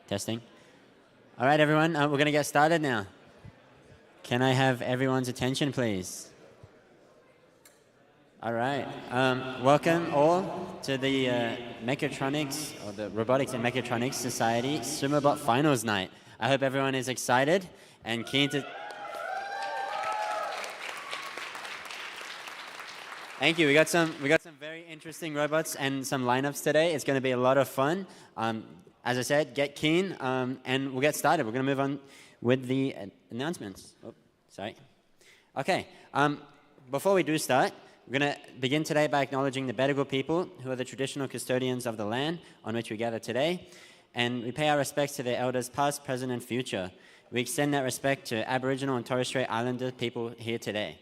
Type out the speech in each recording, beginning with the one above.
Testing. All right, everyone, we're going to get started now. Can I have everyone's attention, please? All right. Welcome all to the Mechatronics, or the Robotics and Mechatronics Society Sumobot Finals Night. I hope everyone is excited and keen to... Thank you. We got some very interesting robots and some lineups today. It's going to be a lot of fun. As I said, get keen, and we'll get started. We're going to move on with the announcements. Oh, sorry. Okay. Before we do start, we're going to begin today by acknowledging the Bedegal people, who are the traditional custodians of the land on which we gather today. And we pay our respects to their elders past, present, and future. We extend that respect to Aboriginal and Torres Strait Islander people here today.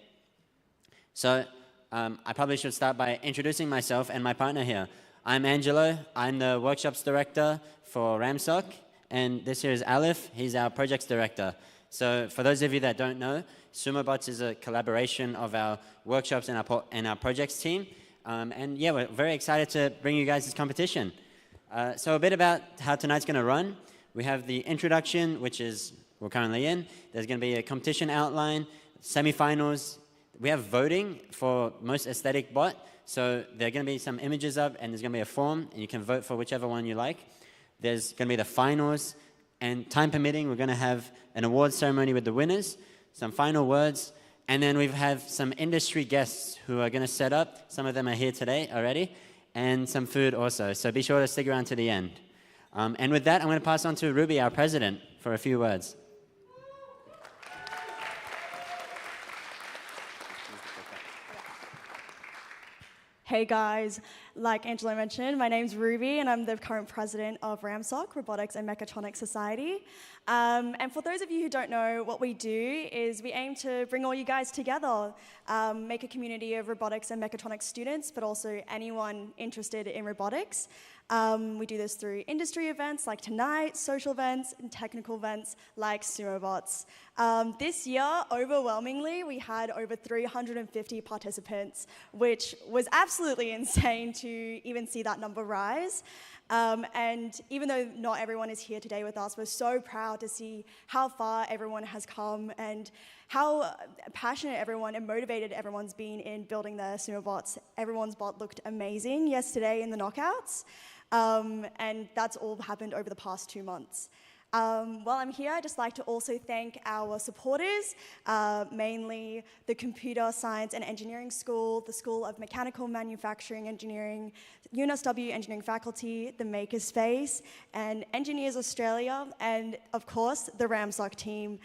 So, I probably should start by introducing myself and my partner here. I'm Angelo. I'm the Workshops Director for RAMSoc. And this here is Alif. He's our Projects Director. So for those of you that don't know, Sumobots is a collaboration of our workshops and our projects team. And yeah, we're very excited to bring you guys this competition. So a bit about how tonight's going to run. We have the introduction, which is we're currently in. There's going to be a competition outline, semifinals. We have voting for most aesthetic bot. So there are going to be some images up, and there's going to be a form, and you can vote for whichever one you like. There's going to be the finals, and time permitting, we're going to have an awards ceremony with the winners, some final words, and then we have some industry guests who are going to set up. Some of them are here today already, and some food also. So be sure to stick around to the end. And with that, I'm going to pass on to Ruby, our president, for a few words. Hey guys, like Angelo mentioned, my name's Ruby and I'm the current president of RAMSoc, Robotics and Mechatronics Society. And for those of you who don't know, what we do is we aim to bring all you guys together, make a community of robotics and mechatronics students, but also anyone interested in robotics. We do this through industry events like tonight, social events, and technical events like Sumobots. This year, overwhelmingly, we had over 350 participants, which was absolutely insane to even see that number rise. And even though not everyone is here today with us, we're so proud to see how far everyone has come and how passionate everyone and motivated everyone's been in building their Sumobots. Everyone's bot looked amazing yesterday in the knockouts. And that's all happened over the past 2 months. While I'm here, I'd just like to also thank our supporters, mainly the Computer Science and Engineering School, the School of Mechanical Manufacturing Engineering, UNSW Engineering Faculty, the Makerspace, and Engineers Australia, and of course, the RAMSoc team.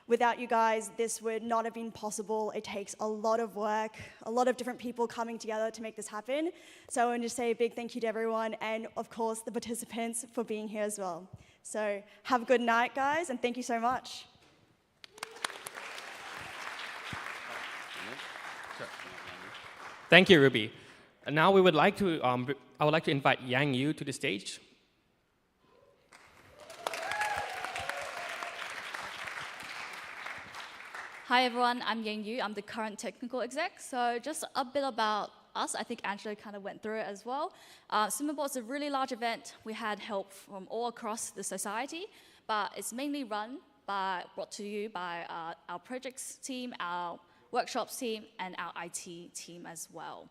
Without you guys, this would not have been possible. It takes a lot of work, a lot of different people coming together to make this happen. So I want to say a big thank you to everyone, and of course, the participants for being here as well. So have a good night, guys, and thank you so much. Thank you, Ruby. And now we would like to, I would like to invite Yang Yu to the stage. Hi everyone, I'm Yang Yu. I'm the current technical exec. So just a bit about us. I think Angelo kind of went through it as well. Sumobots is a really large event. We had help from all across the society, but it's mainly brought to you by our projects team, our workshops team, and our IT team as well.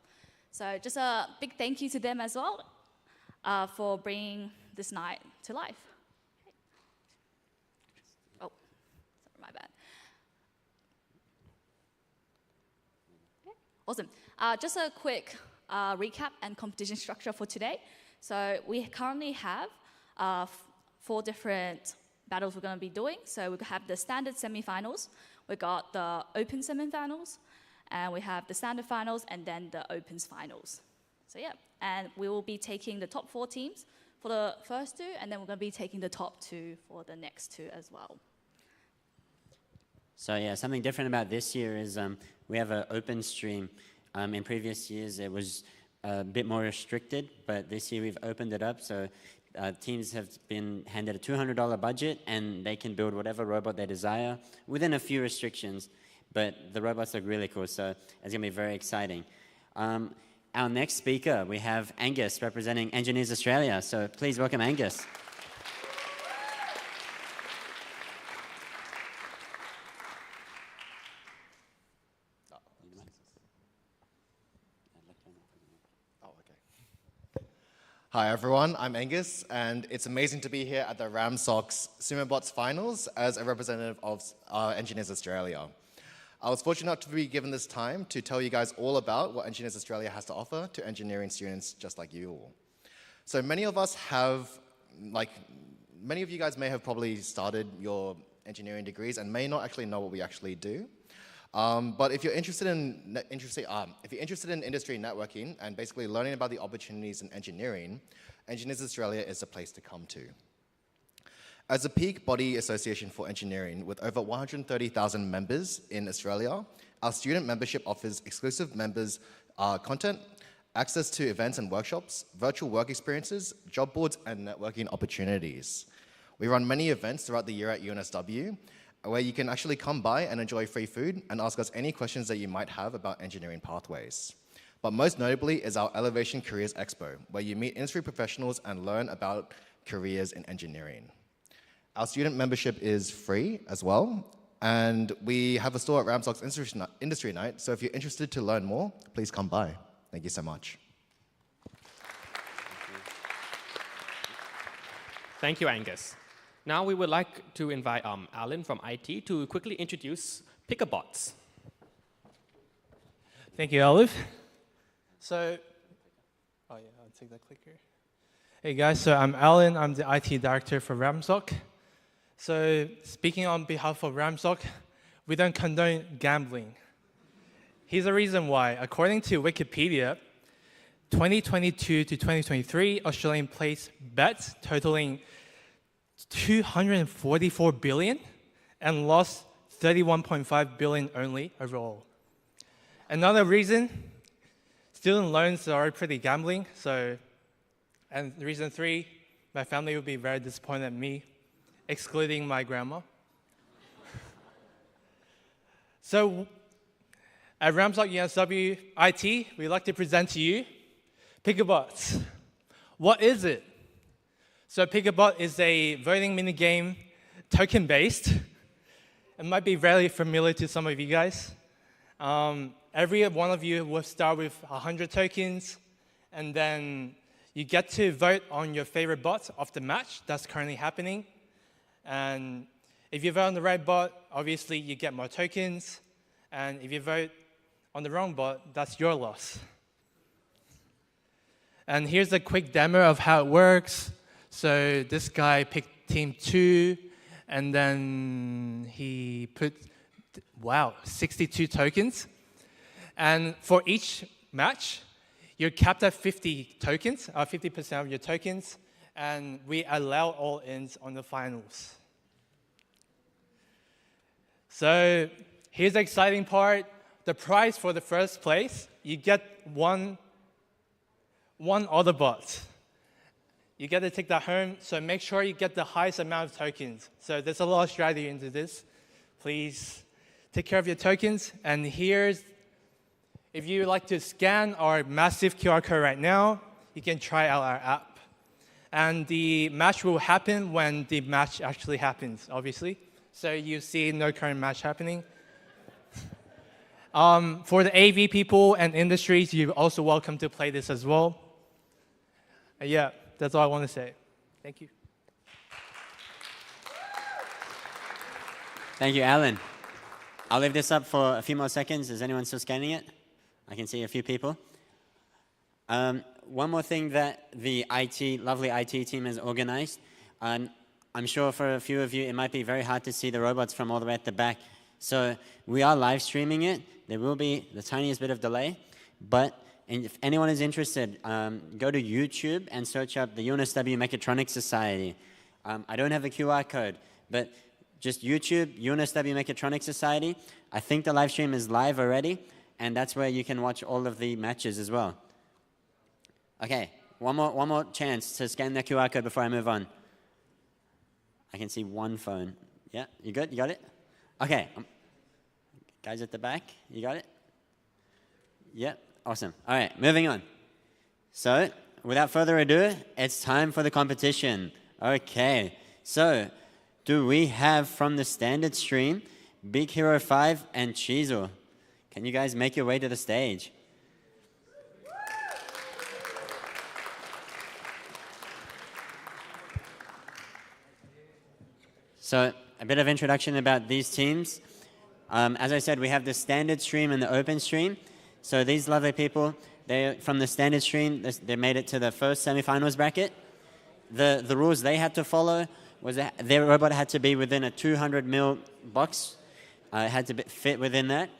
So just a big thank you to them as well for bringing this night to life. Oh, sorry, my bad. Awesome. Just a quick recap and competition structure for today. So we currently have 4 different battles we're going to be doing. So we have the standard semifinals, we got the open semifinals, and we have the standard finals, and then the opens finals. So yeah, and we will be taking the top 4 teams for the first 2, and then we're going to be taking the top 2 for the next 2 as well. So yeah, something different about this year is we have an open stream. In previous years, it was a bit more restricted, but this year we've opened it up. So teams have been handed a $200 budget, and they can build whatever robot they desire within a few restrictions. But the robots look really cool, so it's going to be very exciting. Our next speaker, we have Angus representing Engineers Australia. So please welcome Angus. Hi everyone, I'm Angus, and it's amazing to be here at the RAMSoc's Sumobots finals as a representative of Engineers Australia. I was fortunate enough to be given this time to tell you guys all about what Engineers Australia has to offer to engineering students just like you all. So many of us have, many of you guys may have probably started your engineering degrees and may not actually know what we actually do. But if you're interested in industry networking and basically learning about the opportunities in engineering, Engineers Australia is the place to come to. As a peak body association for engineering with over 130,000 members in Australia, our student membership offers exclusive members content, access to events and workshops, virtual work experiences, job boards, and networking opportunities. We run many events throughout the year at UNSW, where you can actually come by and enjoy free food and ask us any questions that you might have about engineering pathways. But most notably is our Elevation Careers Expo, where you meet industry professionals and learn about careers in engineering. Our student membership is free as well, and we have a store at RAMSoc's Industry Night, so if you're interested to learn more, please come by. Thank you so much. Thank you, Angus. Now we would like to invite Alan from IT to quickly introduce Sumobots. Thank you, Olive. I'll take that clicker. Hey guys, so I'm Alan. I'm the IT director for RAMSoc. So speaking on behalf of RAMSoc, we don't condone gambling. Here's the reason why. According to Wikipedia, 2022 to 2023, Australian placed bets totaling 244 billion and lost 31.5 billion only overall. Another reason, student loans are pretty gambling. And reason 3, my family would be very disappointed at me, excluding my grandma. So at RAMSoc UNSW IT, we'd like to present to you Sumobots. What is it? So Sumobots is a voting minigame, token-based. It might be very familiar to some of you guys. Every one of you will start with 100 tokens, and then you get to vote on your favorite bot of the match that's currently happening. And if you vote on the right bot, obviously you get more tokens. And if you vote on the wrong bot, that's your loss. And here's a quick demo of how it works. So this guy picked team 2, and then he put, 62 tokens. And for each match, you're capped at 50 tokens, 50% of your tokens, and we allow all-ins on the finals. So here's the exciting part. The prize for the first place, you get one other bot. You get to take that home, so make sure you get the highest amount of tokens. So there's a lot of strategy into this. Please take care of your tokens. And here's, if you would like to scan our massive QR code right now, you can try out our app. And the match will happen when the match actually happens, obviously. So you see no current match happening. For the AV people and industries, you're also welcome to play this as well. Yeah, that's all I want to say. Thank you. Thank you, Alan. I'll leave this up for a few more seconds. Is anyone still scanning it? I can see a few people. One more thing that the lovely IT team has organized. I'm sure for a few of you, it might be very hard to see the robots from all the way at the back. So we are live streaming it. There will be the tiniest bit of delay. But if anyone is interested, go to YouTube and search up the UNSW Mechatronics Society. I don't have a QR code, but just YouTube, UNSW Mechatronics Society. I think the live stream is live already, and that's where you can watch all of the matches as well. Okay, one more chance to scan the QR code before I move on. I can see one phone. Yeah, you good? You got it? Okay. Guys at the back, you got it? Yep, awesome. All right, moving on. So, without further ado, it's time for the competition. Okay, so do we have from the standard stream, Big Hero 5 and Chizu? Can you guys make your way to the stage? So a bit of introduction about these teams. As I said, we have the standard stream and the open stream. So these lovely people, they from the standard stream, they made it to the first semifinals bracket. The rules they had to follow was that their robot had to be within a 200 mil box. It had to fit within that.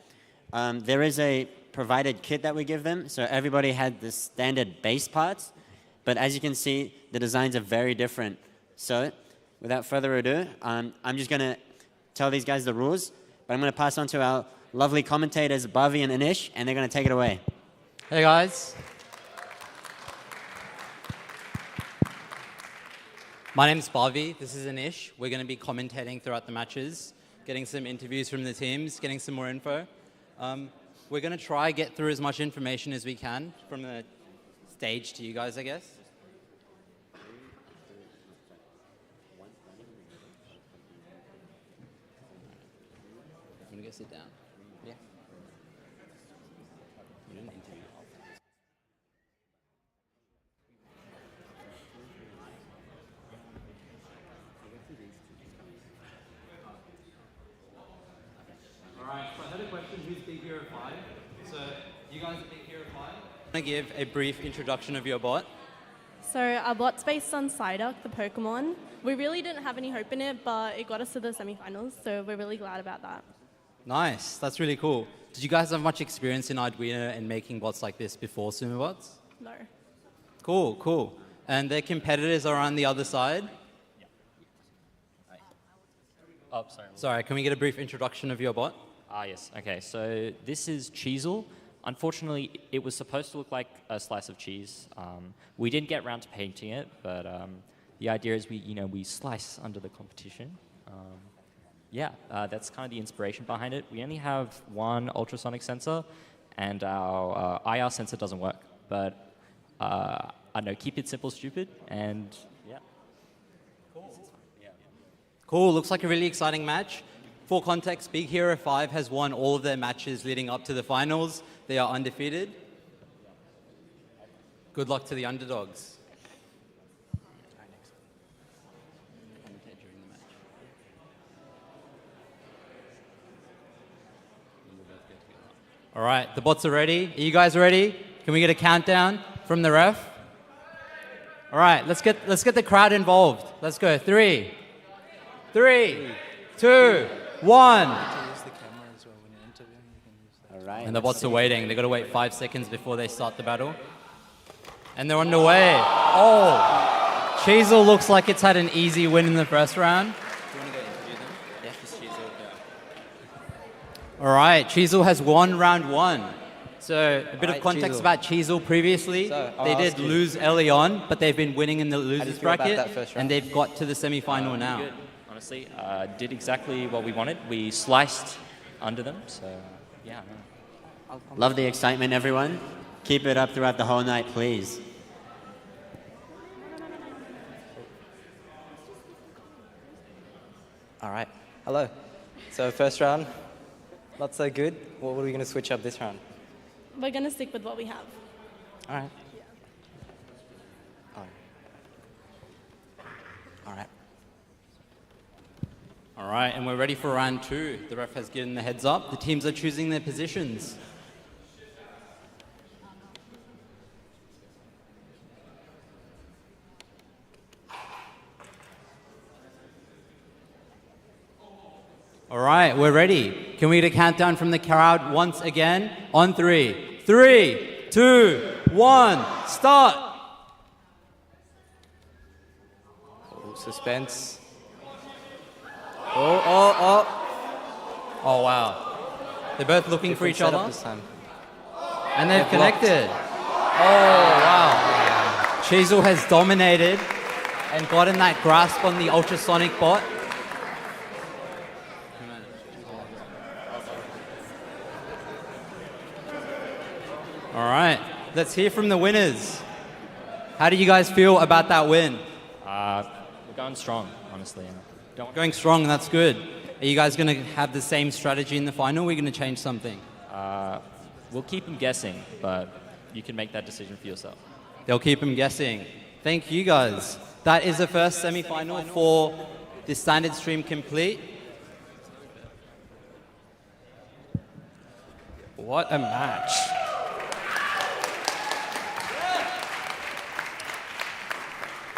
There is a provided kit that we give them, so everybody had the standard base parts, but as you can see, the designs are very different. So, without further ado, I'm just going to tell these guys the rules, but I'm going to pass on to our lovely commentators, Bhavi and Anish, and they're going to take it away. Hey guys. My name's Bhavi, this is Anish. We're going to be commentating throughout the matches, getting some interviews from the teams, getting some more info. We're going to try get through as much information as we can from the stage to you guys, I guess. I'm going to go sit down. Yeah. We didn't interview. Alright, so I had a question, who's Big Hero 5? So, you guys are Big Hero 5? I'm going to give a brief introduction of your bot. So our bot's based on Psyduck, the Pokemon. We really didn't have any hope in it, but it got us to the semifinals, so we're really glad about that. Nice, that's really cool. Did you guys have much experience in Arduino and making bots like this before Sumobots? No. Cool, cool. And their competitors are on the other side? Oh, sorry. Sorry, can we get a brief introduction of your bot? Yes. Okay, so this is Cheezel. Unfortunately, it was supposed to look like a slice of cheese. We didn't get around to painting it, but the idea is we slice under the competition. That's kind of the inspiration behind it. We only have one ultrasonic sensor, and our IR sensor doesn't work. But I don't know, keep it simple, stupid, and yeah. Cool, looks like a really exciting match. For context, Big Hero 5 has won all of their matches leading up to the finals. They are undefeated. Good luck to the underdogs. All right, the bots are ready. Are you guys ready? Can we get a countdown from the ref? All right, let's get the crowd involved. Let's go. 3, 2, 1. All right. And the bots are waiting. They've got to wait 5 seconds before they start the battle. And they're underway. Oh! Cheezel looks like it's had an easy win in the first round. Do you want to go interview them? Yeah, just Cheezel. Yeah. All right, Cheezel has won round 1. So a bit of context about Cheezel previously. They did lose early on, but they've been winning in the losers bracket, and they've got to the semi-final now. Good. Honestly, did exactly what we wanted. We sliced under them, so yeah. No. Love the excitement, everyone. Keep it up throughout the whole night, please. All right. Hello. So first round, not so good. What are we going to switch up this round? We're going to stick with what we have. All right. All right. All right, and we're ready for round 2. The ref has given the heads up. The teams are choosing their positions. All right, we're ready. Can we get a countdown from the crowd once again? On 3. 3, 2, 1, start! Oh, suspense. Oh. Oh, wow. They're both looking for each other. This time. And they've connected. Oh, wow. Cheezel has dominated and gotten that grasp on the ultrasonic bot. All right, let's hear from the winners. How do you guys feel about that win? We're going strong, honestly. Going strong, that's good. Are you guys going to have the same strategy in the final? Or are we going to change something? We'll keep them guessing, but you can make that decision for yourself. They'll keep them guessing. Thank you guys. That is the first semi-final for The standard stream complete. What a match.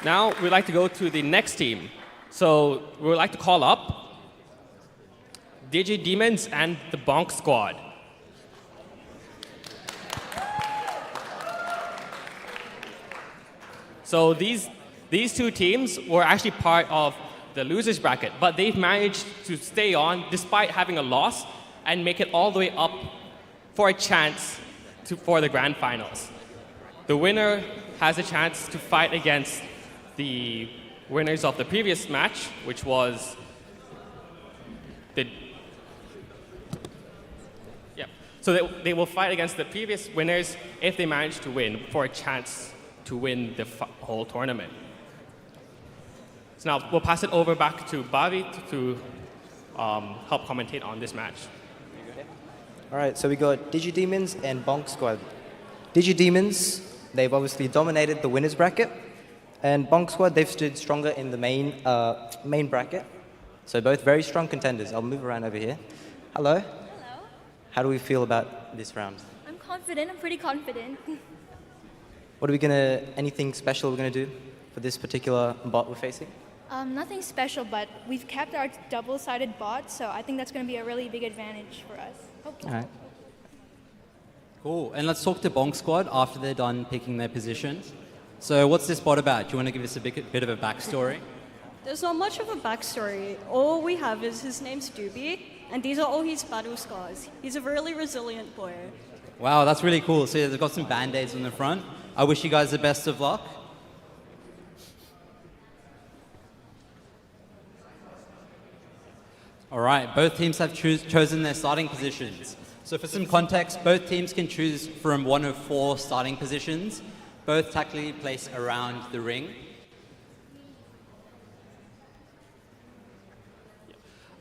Now we'd like to go to the next team. So we would like to call up Demons and the Bonk Squad. So these two teams were actually part of the losers bracket, but they've managed to stay on despite having a loss and make it all the way up for a chance for the grand finals. The winner has a chance to fight against the winners of the previous match, which was so they will fight against the previous winners if they manage to win for a chance to win the whole tournament. So now we'll pass it over back to Bobby to help commentate on this match. All right, so we got Demons and Bonk Squad. Demons, they've obviously dominated the winners bracket, and Bonk Squad, they've stood stronger in the main bracket. So both very strong contenders. I'll move around over here. Hello. Hello. How do we feel about this round? I'm confident. I'm pretty confident. Anything special we're gonna do for this particular bot we're facing? Nothing special, but we've kept our double-sided bot, so I think that's going to be a really big advantage for us. All right. Cool. And let's talk to Bonk Squad after they're done picking their position. So what's this bot about? Do you want to give us a bit of a backstory? There's not much of a backstory. All we have is his name's Doobie, and these are all his battle scars. He's a really resilient boy. Wow, that's really cool. So they've got some band-aids on the front. I wish you guys the best of luck. All right, both teams have chosen their starting positions. So for some context, both teams can choose from one of 4 starting positions, both tactically placed around the ring.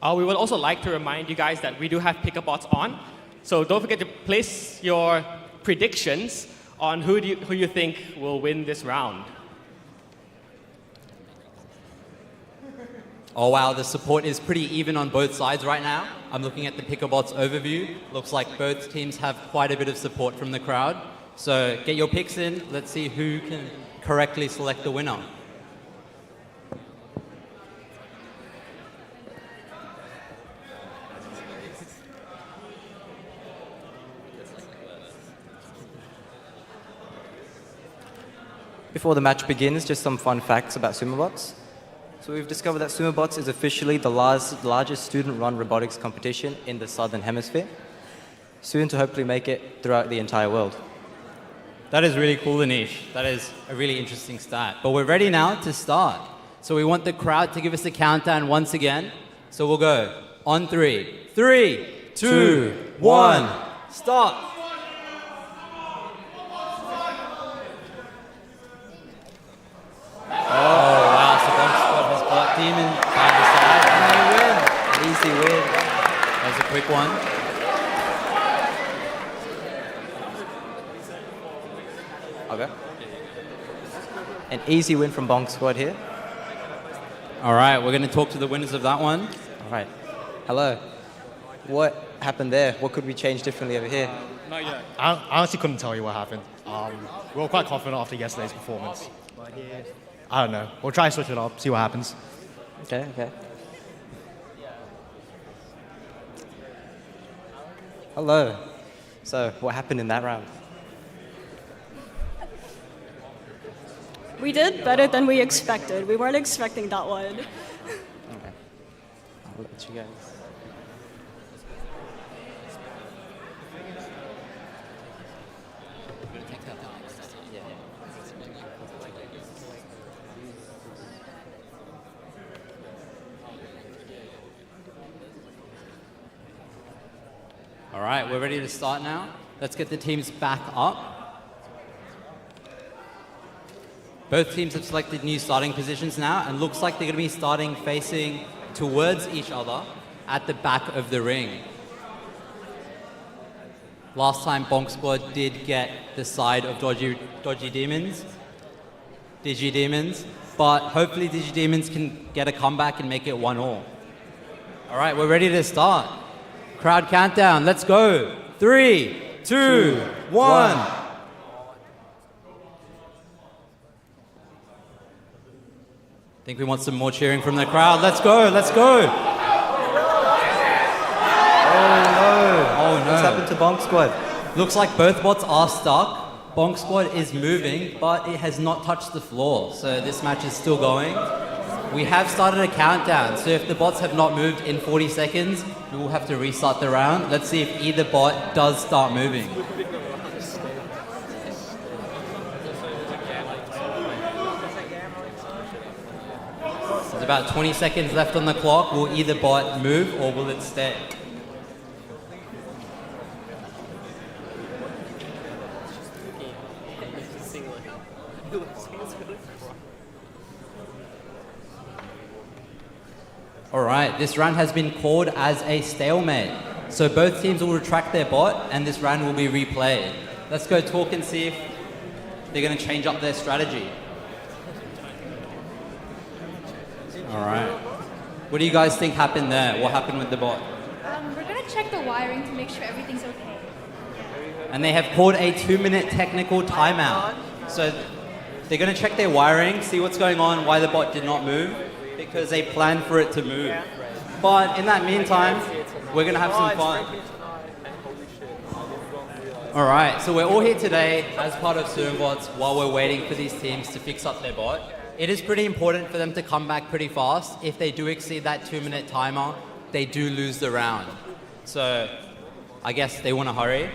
We would also like to remind you guys that we do have pickup bots on, so don't forget to place your predictions on who you think will win this round. Oh wow, the support is pretty even on both sides right now. I'm looking at the Pickerbots overview. Looks like both teams have quite a bit of support from the crowd. So get your picks in. Let's see who can correctly select the winner. Before the match begins, just some fun facts about Sumobots. So we've discovered that Sumobots is officially the largest student-run robotics competition in the Southern Hemisphere, soon to hopefully make it throughout the entire world. That is really cool, Anish. That is a really interesting stat. But we're ready now to start. So we want the crowd to give us a countdown once again. So we'll go on 3. 3, 2, 1, start. Oh, wow. So Bonk Squad has got Demon by the side. And they win. Easy win. That was a quick one. Okay. An easy win from Bonk Squad here. All right, we're going to talk to the winners of that one. All right. Hello. What happened there? What could we change differently over here? Not yet. I honestly couldn't tell you what happened. We were quite confident after yesterday's performance. But I don't know. We'll try to switch it up, see what happens. Okay, okay. Hello. So, what happened in that round? We did better than we expected. We weren't expecting that one. Okay. I'll let you guys. All right, we're ready to start now. Let's get the teams back up. Both teams have selected new starting positions now, and looks like they're going to be starting facing towards each other at the back of the ring. Last time, Bonk Squad did get the side of Dodgy Demons. Digi-Demons, but hopefully Digi-Demons can get a comeback and make it 1-1. All right, we're ready to start. Crowd countdown, let's go. 3, 2, 1. I think we want some more cheering from the crowd. Let's go, let's go. Oh no. What's happened to Bonk Squad? Looks like both bots are stuck. Bonk Squad is moving, but it has not touched the floor. So this match is still going. We have started a countdown. So if the bots have not moved in 40 seconds, we will have to restart the round. Let's see if either bot does start moving. There's about 20 seconds left on the clock. Will either bot move or will it stay? All right, this round has been called as a stalemate. So both teams will retract their bot and this round will be replayed. Let's go talk and see if they're going to change up their strategy. All right. What do you guys think happened there? What happened with the bot? We're going to check the wiring to make sure everything's okay. And they have called a 2-minute technical timeout. So they're going to check their wiring, see what's going on, why the bot did not move, because they planned for it to move. But in that meantime, we're going to have some fun. All right, so we're all here today as part of Sumobots while we're waiting for these teams to fix up their bot. It is pretty important for them to come back pretty fast. If they do exceed that 2-minute timer, they do lose the round. So I guess they want to hurry.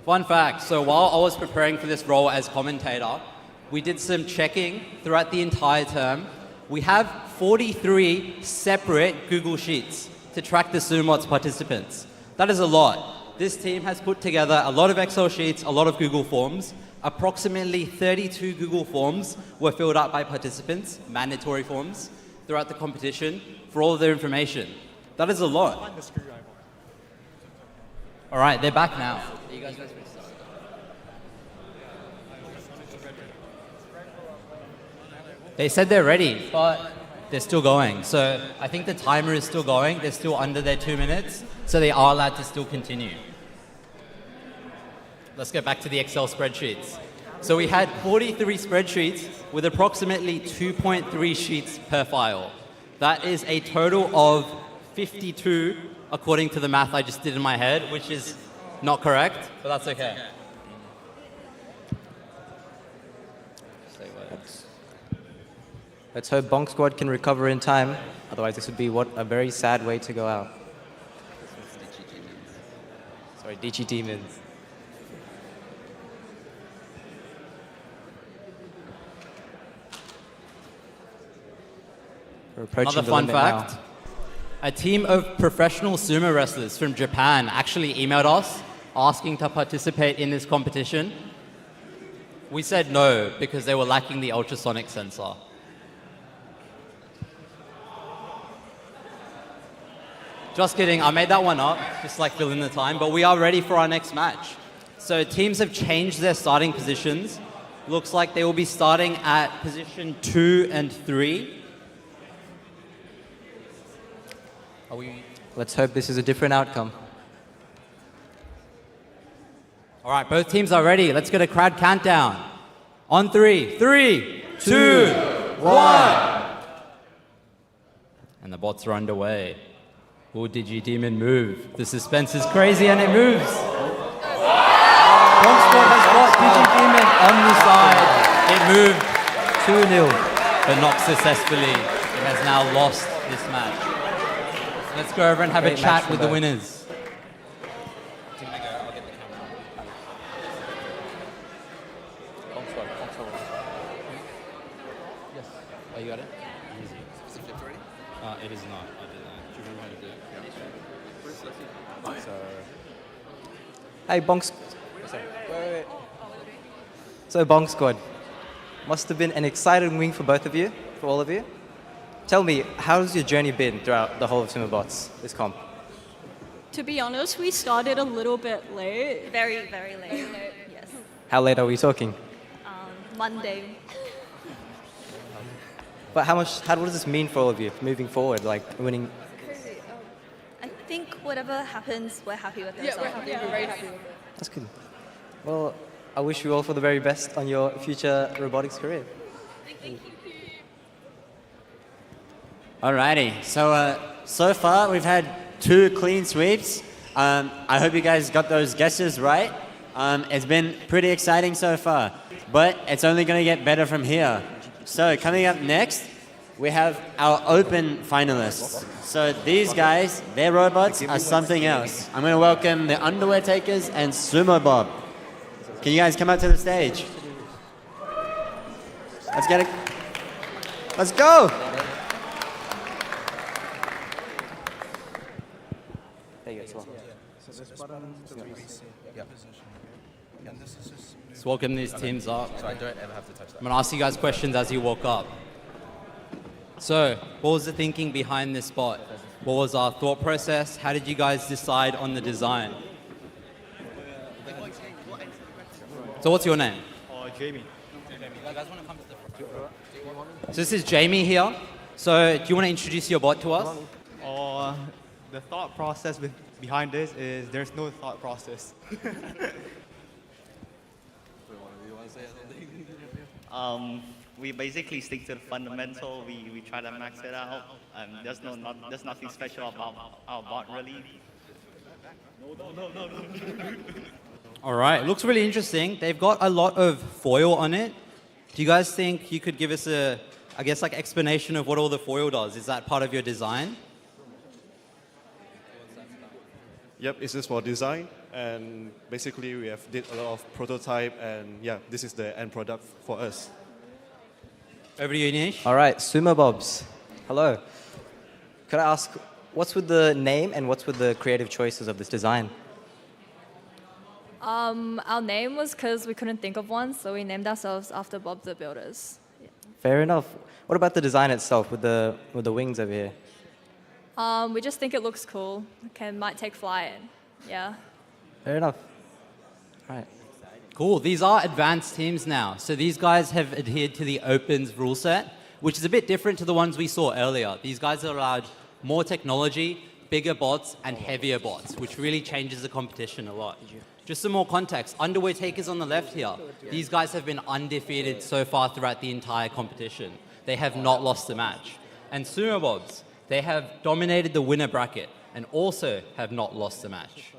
Fun fact, so while I was preparing for this role as commentator, we did some checking throughout the entire term. We have 43 separate Google Sheets to track the Sumobots participants. That is a lot. This team has put together a lot of Excel sheets, a lot of Google Forms. Approximately 32 Google Forms were filled out by participants, mandatory forms, throughout the competition for all of their information. That is a lot. All right, they're back now. Are you guys ready to start? They said they're ready, but they're still going. So I think the timer is still going. They're still under their 2 minutes, so they are allowed to still continue. Let's go back to the Excel spreadsheets. So we had 43 spreadsheets with approximately 2.3 sheets per file. That is a total of 52 according to the math I just did in my head, which is not correct, but that's okay. Let's hope Bonk Squad can recover in time. Otherwise, this would be a very sad way to go out. Sorry, Digi-Demons. Another fun fact. Now. A team of professional sumo wrestlers from Japan actually emailed us asking to participate in this competition. We said no because they were lacking the ultrasonic sensor. Just kidding, I made that one up, just like fill in the time, but we are ready for our next match. So teams have changed their starting positions. Looks like they will be starting at position 2 and 3. Let's hope this is a different outcome. All right, both teams are ready. Let's get a crowd countdown. On 3, 3, 2, 1. And the bots are underway. Will Digi-Demon move? The suspense is crazy and it moves. Bonk Squad has got Digi-Demon on the side. It moved 2-0, but not successfully. It has now lost this match. Let's go over and have a chat with the winners. Yes. Oh, you got it? Easy. Is it flipped already? It is not. I did that. Do you remember how to do it? Hey, Bonk Squad. So, Bonk Squad. Must have been an exciting win for both of you, for all of you. tell me, how's your journey been throughout the whole of Sumobots, this comp? To be honest, we started a little bit late. Very, very late. Yes. How late are we talking? Monday. But what does this mean for all of you moving forward, like winning? I think whatever happens, we're happy with it. Yeah, we're very happy with it. That's good. Well, I wish you all for the very best on your future robotics career. Thank you. Alrighty, so far we've had 2 clean sweeps. I hope you guys got those guesses right. It's been pretty exciting so far, but it's only going to get better from here. So coming up next, we have our open finalists. So these guys, their robots are something else. I'm going to welcome the Underwear Takers and Sumo Bob. Can you guys come up to the stage? Let's get it. Let's go. There you go. Let's welcome these teams up. So I don't ever have to touch that. I'm going to ask you guys questions as you walk up. So, what was the thinking behind this bot? What was our thought process? How did you guys decide on the design? So what's your name? Jamie. So this is Jamie here. So do you want to introduce your bot to us? The thought process behind this is there's no thought process. We basically stick to the fundamental. We try to max it out. There's nothing special about our bot really. No. All right, it looks really interesting. They've got a lot of foil on it. Do you guys think you could give us a, explanation of what all the foil does? Is that part of your design? Yep, it's just for design, and basically we have did a lot of prototype, and yeah, this is the end product for us. Over to you, Nish. All right, Sumo Bobs. Hello. Could I ask, what's with the name and what's with the creative choices of this design? Our name was because we couldn't think of one, so we named ourselves after Bob the Builders. Fair enough. What about the design itself with the wings over here? We just think it looks cool. Might take flight. Yeah. Fair enough. All right. Cool. These are advanced teams now. So these guys have adhered to the Opens rule set, which is a bit different to the ones we saw earlier. These guys are allowed more technology, bigger bots, and heavier bots, which really changes the competition a lot. Just some more context. Underwear Takers on the left here. These guys have been undefeated so far throughout the entire competition. They have not lost a match. And Sumo Bobs, they have dominated the winner bracket and also have not lost a match.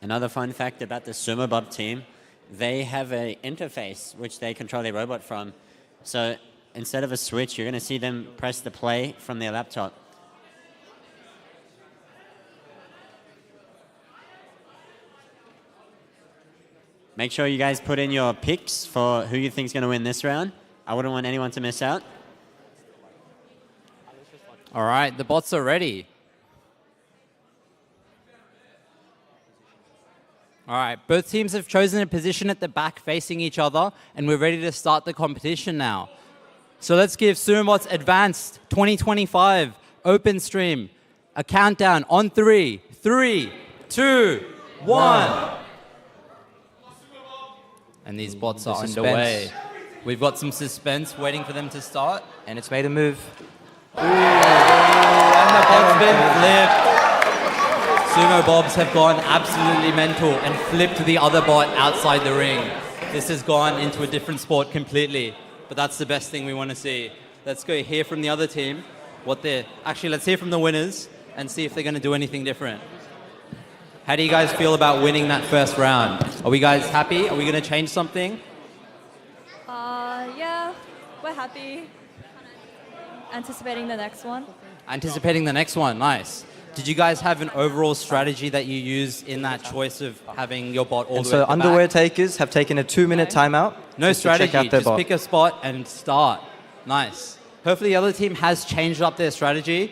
Another fun fact about the Sumo Bob team, they have an interface which they control their robot from. So instead of a switch, you're going to see them press the play from their laptop. Make sure you guys put in your picks for who you think is going to win this round. I wouldn't want anyone to miss out. All right, the bots are ready. All right, both teams have chosen a position at the back facing each other, and we're ready to start the competition now. So let's give Sumobots Advanced 2025 Open Stream a countdown on 3. 3, 2, 1. And these bots are underway. We've got some suspense waiting for them to start. And it's made a move. Ooh, and the bot's been flipped. Sumo Bobs have gone absolutely mental and flipped the other bot outside the ring. This has gone into a different sport completely, but that's the best thing we want to see. Let's go hear from the other team actually, let's hear from the winners and see if they're going to do anything different. How do you guys feel about winning that first round? Are we guys happy? Are we going to change something? Yeah, we're happy. Anticipating the next one. Anticipating the next one, nice. Did you guys have an overall strategy that you used in that choice of having your bot all the way at the back? So Underwear Takers have taken a 2-minute timeout. No strategy, just bot. pick a spot and start. Nice. Hopefully the other team has changed up their strategy.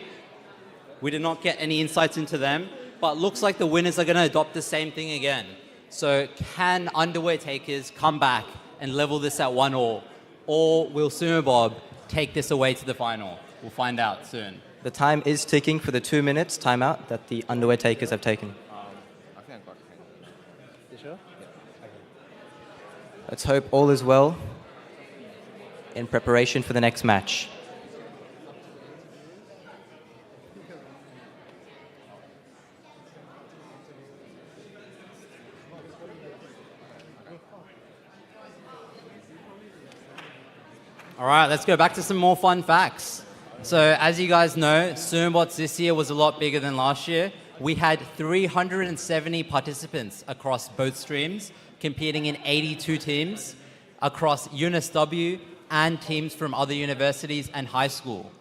We did not get any insights into them, but looks like the winners are going to adopt the same thing again. So can Underwear Takers come back and level this at 1-1? Or will Sumobob take this away to the final? We'll find out soon. The time is ticking for the 2 minutes timeout that the underwear takers have taken. I think I got it. You sure? Yeah. Okay. Let's hope all is well in preparation for the next match. All right, let's go back to some more fun facts. So as you guys know, Sumobots this year was a lot bigger than last year. We had 370 participants across both streams, competing in 82 teams across UNSW and teams from other universities and high school.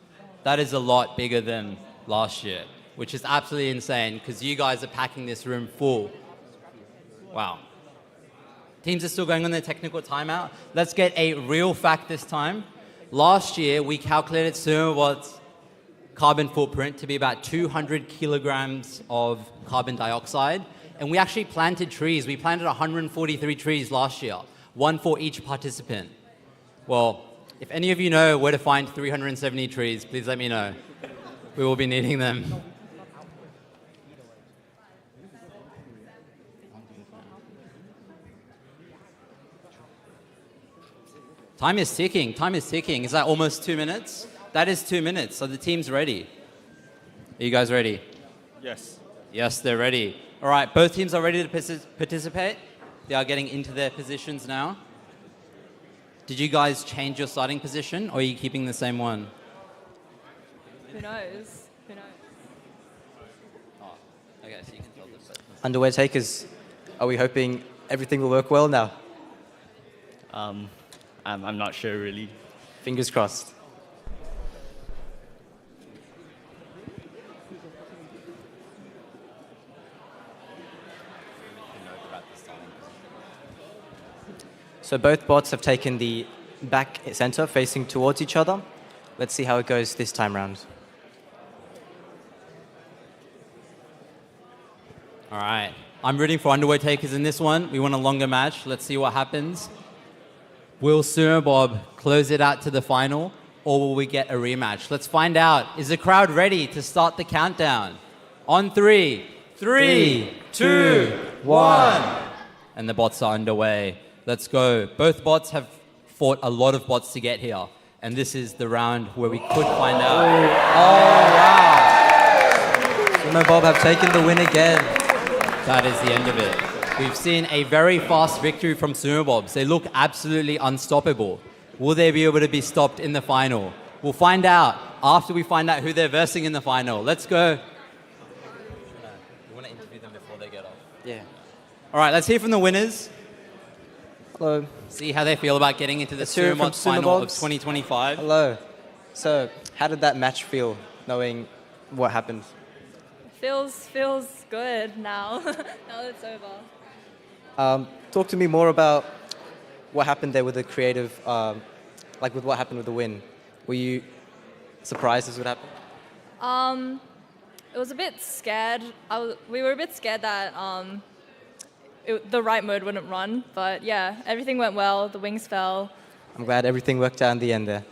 That is a lot bigger than last year, which is absolutely insane because you guys are packing this room full. Wow. Teams are still going on their technical timeout. Let's get a real fact this time. Last year, we calculated Sumobots' carbon footprint to be about 200 kilograms of carbon dioxide. And we actually planted trees. We planted 143 trees last year, one for each participant. Well, if any of you know where to find 370 trees, please let me know. We will be needing them. Time is ticking. Time is ticking. Is that almost 2 minutes? That is 2 minutes. So the team's ready. Are you guys ready? Yes. Yes, they're ready. All right, both teams are ready to participate. They are getting into their positions now. Did you guys change your starting position, or are you keeping the same one? Who knows? Who knows? Oh, okay, so you can tell this. Underwear takers, are we hoping everything will work well now? I'm not sure really. Fingers crossed. So both bots have taken the back center facing towards each other. Let's see how it goes this time round. All right. I'm rooting for underwear takers in this one. We want a longer match. Let's see what happens. Will Sumobob close it out to the final, or will we get a rematch? Let's find out. Is the crowd ready to start the countdown? On 3, 3, 2, 1. And the bots are underway. Let's go. Both bots have fought a lot of bots to get here. And this is the round where we could find out. Oh, wow. Sumobob have taken the win again. That is the end of it. We've seen a very fast victory from Sumobobs. They look absolutely unstoppable. Will they be able to be stopped in the final? We'll find out after we find out who they're versing in the final. Let's go. You want to interview them before they get off? Yeah. All right, let's hear from the winners. Hello. See how they feel about getting into the Let's hear it from Sumobots final of Sumobobs. 2025. Hello. So, how did that match feel, knowing what happened? Feels good now. Now it's over. Talk to me more about what happened there with the creative, like with what happened with the win. Were you surprised this would happen? It was a bit scared. We were a bit scared that the right mode wouldn't run, but yeah, everything went well. The wings fell. I'm glad everything worked out in the end there.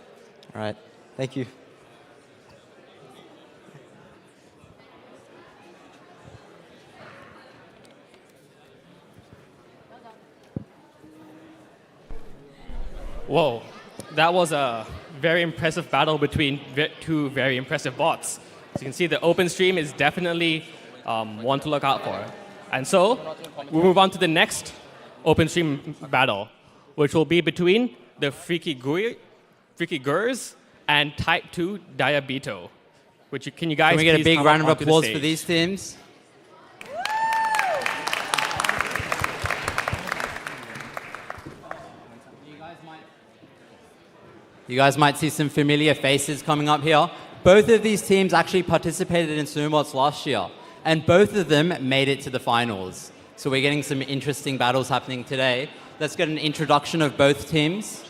All right. Thank you. Whoa, that was a very impressive battle between two very impressive bots. As you can see, the open stream is definitely one to look out for. And so, we'll move on to the next open stream battle, which will be between the Freaky Gurs and Type 2 Diabito. Can you guys Can we get a please big come round up of onto the applause for stage? these teams? You guys might see some familiar faces coming up here. Both of these teams actually participated in Sumobots last year, and both of them made it to the finals. So we're getting some interesting battles happening today. Let's get an introduction of both teams.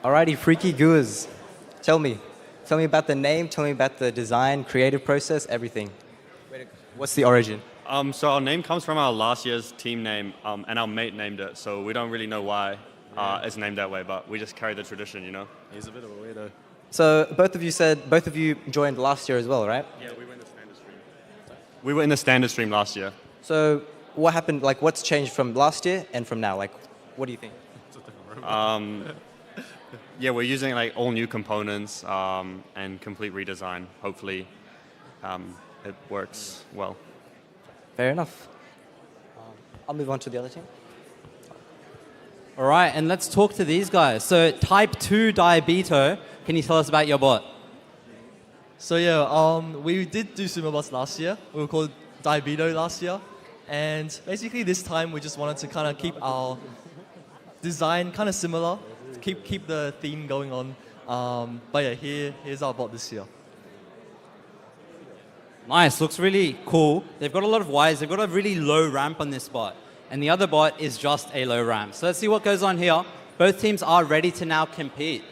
Alrighty, Freaky Goos. Tell me about the name, tell me about the design, creative process, everything. What's the origin? So our name comes from our last year's team name, and our mate named it. So we don't really know why it's named that way, but we just carry the tradition, you know. He's a bit of a weirdo. So both of you joined last year as well, right? Yeah, we were in the standard stream. We were in the standard stream last year. So what happened? Like, what's changed from last year and from now? Like, what do you think? Yeah, we're using like all new components and complete redesign. Hopefully, it works well. Fair enough. I'll move on to the other team. All right, and let's talk to these guys. So type 2 diabeto, can you tell us about your bot? So yeah, we did do Sumobots last year. We were called Diabeto last year. And basically this time we just wanted to kind of keep our design kind of similar, keep the theme going on. But yeah, here's our bot this year. Nice, looks really cool. They've got a lot of wires. They've got a really low ramp on this bot. And the other bot is just a low ramp. So let's see what goes on here. Both teams are ready to now compete.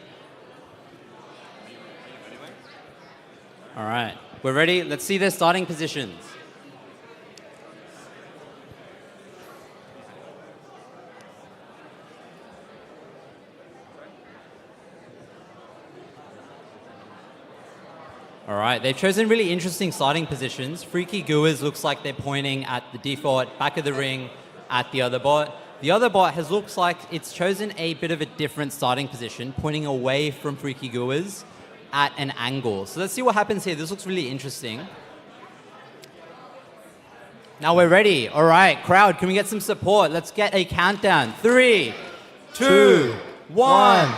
All right, we're ready. Let's see their starting positions. All right, they've chosen really interesting starting positions. Freaky Goers looks like they're pointing at the default back of the ring at the other bot. The other bot looks like it's chosen a bit of a different starting position, pointing away from Freaky Goers at an angle. So let's see what happens here. This looks really interesting. Now we're ready. All right, crowd, can we get some support? Let's get a countdown. 3, 2, 1.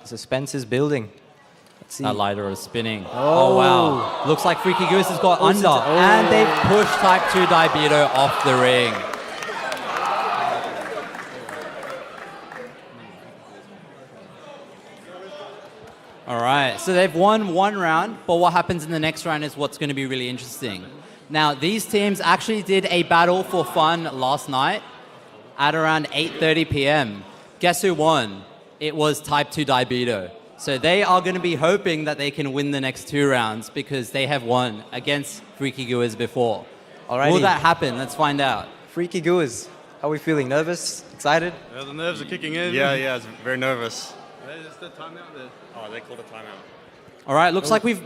Suspense is building. Let's see. That lighter is spinning. Oh, wow. Looks like Freaky Goose has got under. And they've pushed Type 2 Diabeto off the ring. All right, so they've won one round, but what happens in the next round is what's going to be really interesting. Now, these teams actually did a battle for fun last night at around 8:30 p.m. Guess who won? It was Type 2 Diabeto. So they are going to be hoping that they can win the next 2 rounds because they have won against Freaky Goers before. Alrighty. Will that happen? Let's find out. Freaky Goers, how are we feeling? Nervous? Excited? Yeah, the nerves are kicking in. Yeah, it's very nervous. There's the timeout there. Oh, they called a timeout. All right, looks like we've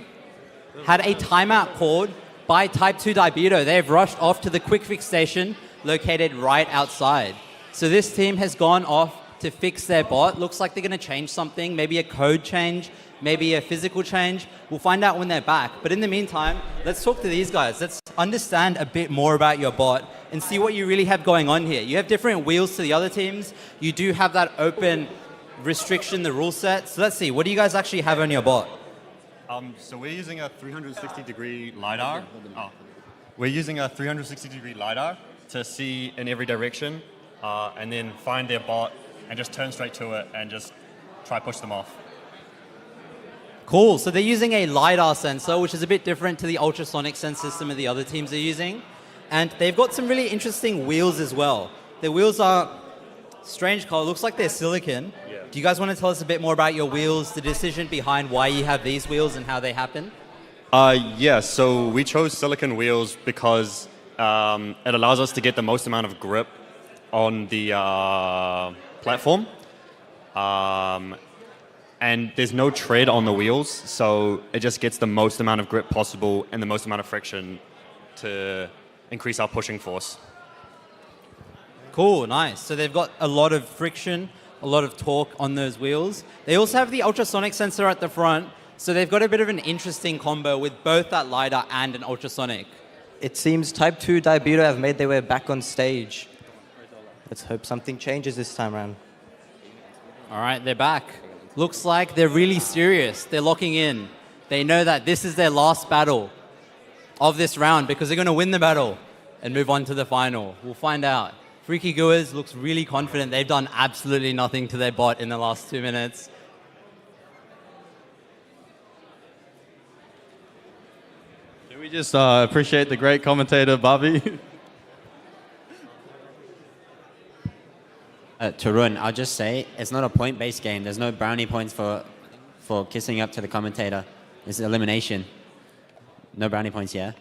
had a timeout called by Type 2 Diabeto. They've rushed off to the quick fix station located right outside. So this team has gone off to fix their bot. Looks like they're going to change something, maybe a code change, maybe a physical change. We'll find out when they're back. But in the meantime, let's talk to these guys. Let's understand a bit more about your bot and see what you really have going on here. You have different wheels to the other teams. You do have that open restriction, the rule set. So let's see, what do you guys actually have on your bot? So we're using a 360-degree LiDAR. We're using a 360-degree LiDAR to see in every direction and then find their bot and just turn straight to it and just try push them off. Cool, so they're using a LiDAR sensor, which is a bit different to the ultrasonic sensor some of the other teams are using. And they've got some really interesting wheels as well. The wheels are strange color, looks like they're silicon. Yeah. Do you guys want to tell us a bit more about your wheels, the decision behind why you have these wheels and how they happen? Yeah, so we chose silicon wheels because it allows us to get the most amount of grip on the platform. And there's no tread on the wheels, so it just gets the most amount of grip possible and the most amount of friction to increase our pushing force. Cool, nice. So they've got a lot of friction, a lot of torque on those wheels. They also have the ultrasonic sensor at the front, so they've got a bit of an interesting combo with both that LiDAR and an ultrasonic. It seems Type 2 Diabeto have made their way back on stage. Let's hope something changes this time around. All right, they're back. Looks like they're really serious. They're locking in. They know that this is their last battle of this round because they're going to win the battle and move on to the final. We'll find out. Freaky Goers looks really confident. They've done absolutely nothing to their bot in the last 2 minutes. Can we just appreciate the great commentator, Bobby? Tarun, I'll just say, it's not a point-based game. There's no brownie points for kissing up to the commentator. It's elimination. No brownie points, yeah?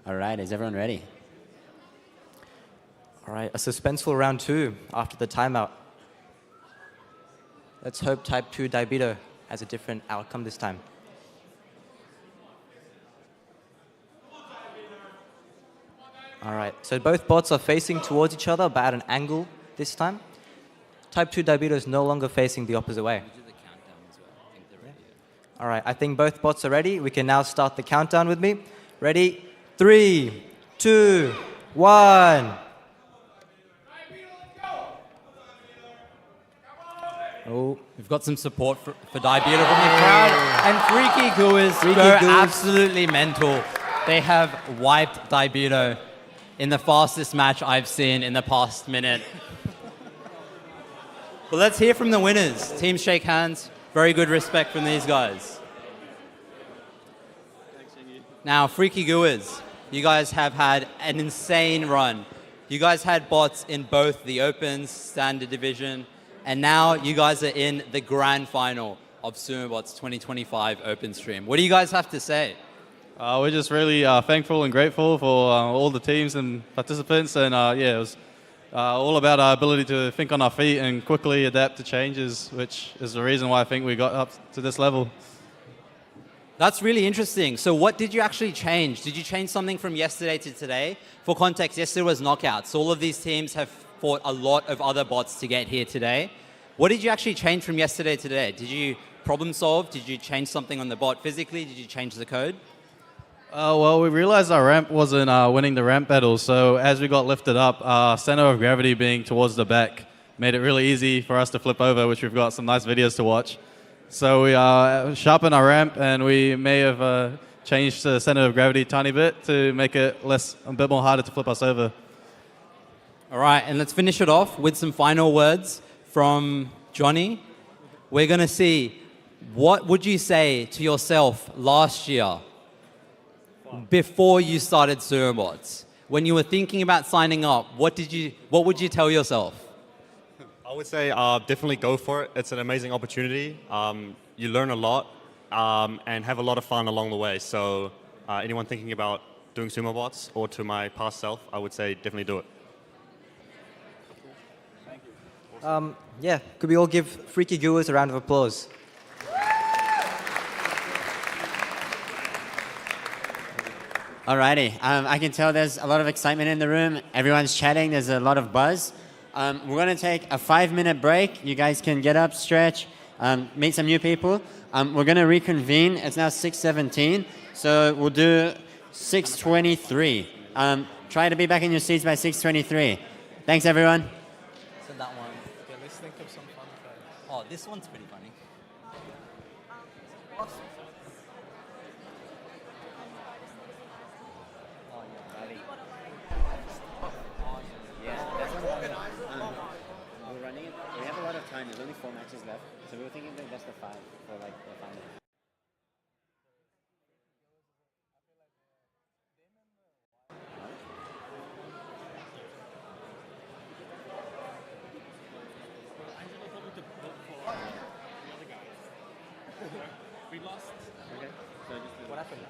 All right, is everyone ready? All right, a suspenseful round 2 after the timeout. Let's hope Type 2 Diabeto has a different outcome this time. All right, so both bots are facing towards each other, but at an angle this time. Type 2 Diabeto is no longer facing the opposite way. All right, I think both bots are ready. We can now start the countdown with me. Ready? 3, 2, 1. Oh, we've got some support for Diabeto from the crowd. And Freaky Gooers go absolutely mental. They have wiped Diabeto in the fastest match I've seen in the past minute. But let's hear from the winners. Teams shake hands. Very good respect from these guys. Now, Freaky Gooers, you guys have had an insane run. You guys had bots in both the Opens, Standard Division, and now you guys are in the grand final of Sumobots 2025 Open Stream. What do you guys have to say? We're just really thankful and grateful for all the teams and participants. And yeah, it was all about our ability to think on our feet and quickly adapt to changes, which is the reason why I think we got up to this level. That's really interesting. So what did you actually change? Did you change something from yesterday to today? For context, yesterday was knockouts. So all of these teams have fought a lot of other bots to get here today. What did you actually change from yesterday to today? Did you problem solve? Did you change something on the bot physically? Did you change the code? Well, we realized our ramp wasn't winning the ramp battle. So as we got lifted up, our center of gravity being towards the back made it really easy for us to flip over, which we've got some nice videos to watch. So we sharpened our ramp, and we may have changed the center of gravity a tiny bit to make it a bit more harder to flip us over. All right, and let's finish it off with some final words from Johnny. We're going to see, what would you say to yourself last year before you started Sumobots? When you were thinking about signing up, what would you tell yourself? I would say definitely go for it. It's an amazing opportunity. You learn a lot and have a lot of fun along the way. So anyone thinking about doing Sumobots, or to my past self, I would say definitely do it. Yeah, could we all give Freaky Gooers a round of applause? Alrighty, I can tell there's a lot of excitement in the room. Everyone's chatting, there's a lot of buzz. We're going to take a 5-minute break. You guys can get up, stretch, meet some new people. We're going to reconvene. It's now 6:17, so we'll do 6:23. Try to be back in your seats by 6:23. Thanks, everyone. So that one. Yeah, let's think of some fun. Oh, this one's pretty funny. We're running it. We have a lot of time. There's only 4 matches left, so we were thinking the best of 5 for like the final. We lost. Okay. So just what happened?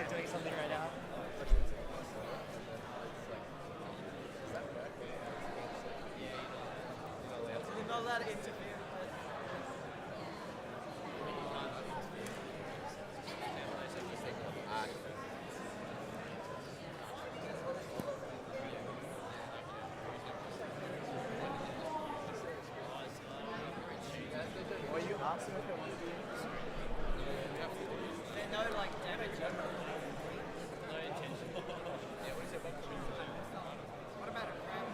Doing something right now. You're not allowed to interfere. Or you ask them if they want to do no, like damage. No intention. Yeah, what is it? What about a crab?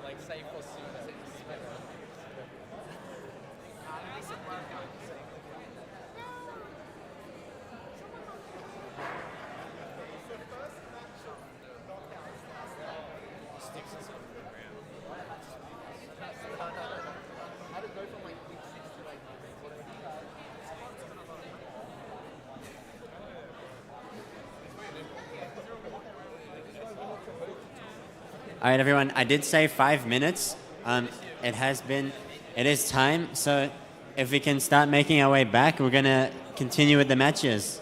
Like say for All right, everyone. I did say 5 minutes. It is time. So if we can start making our way back, we're gonna continue with the matches.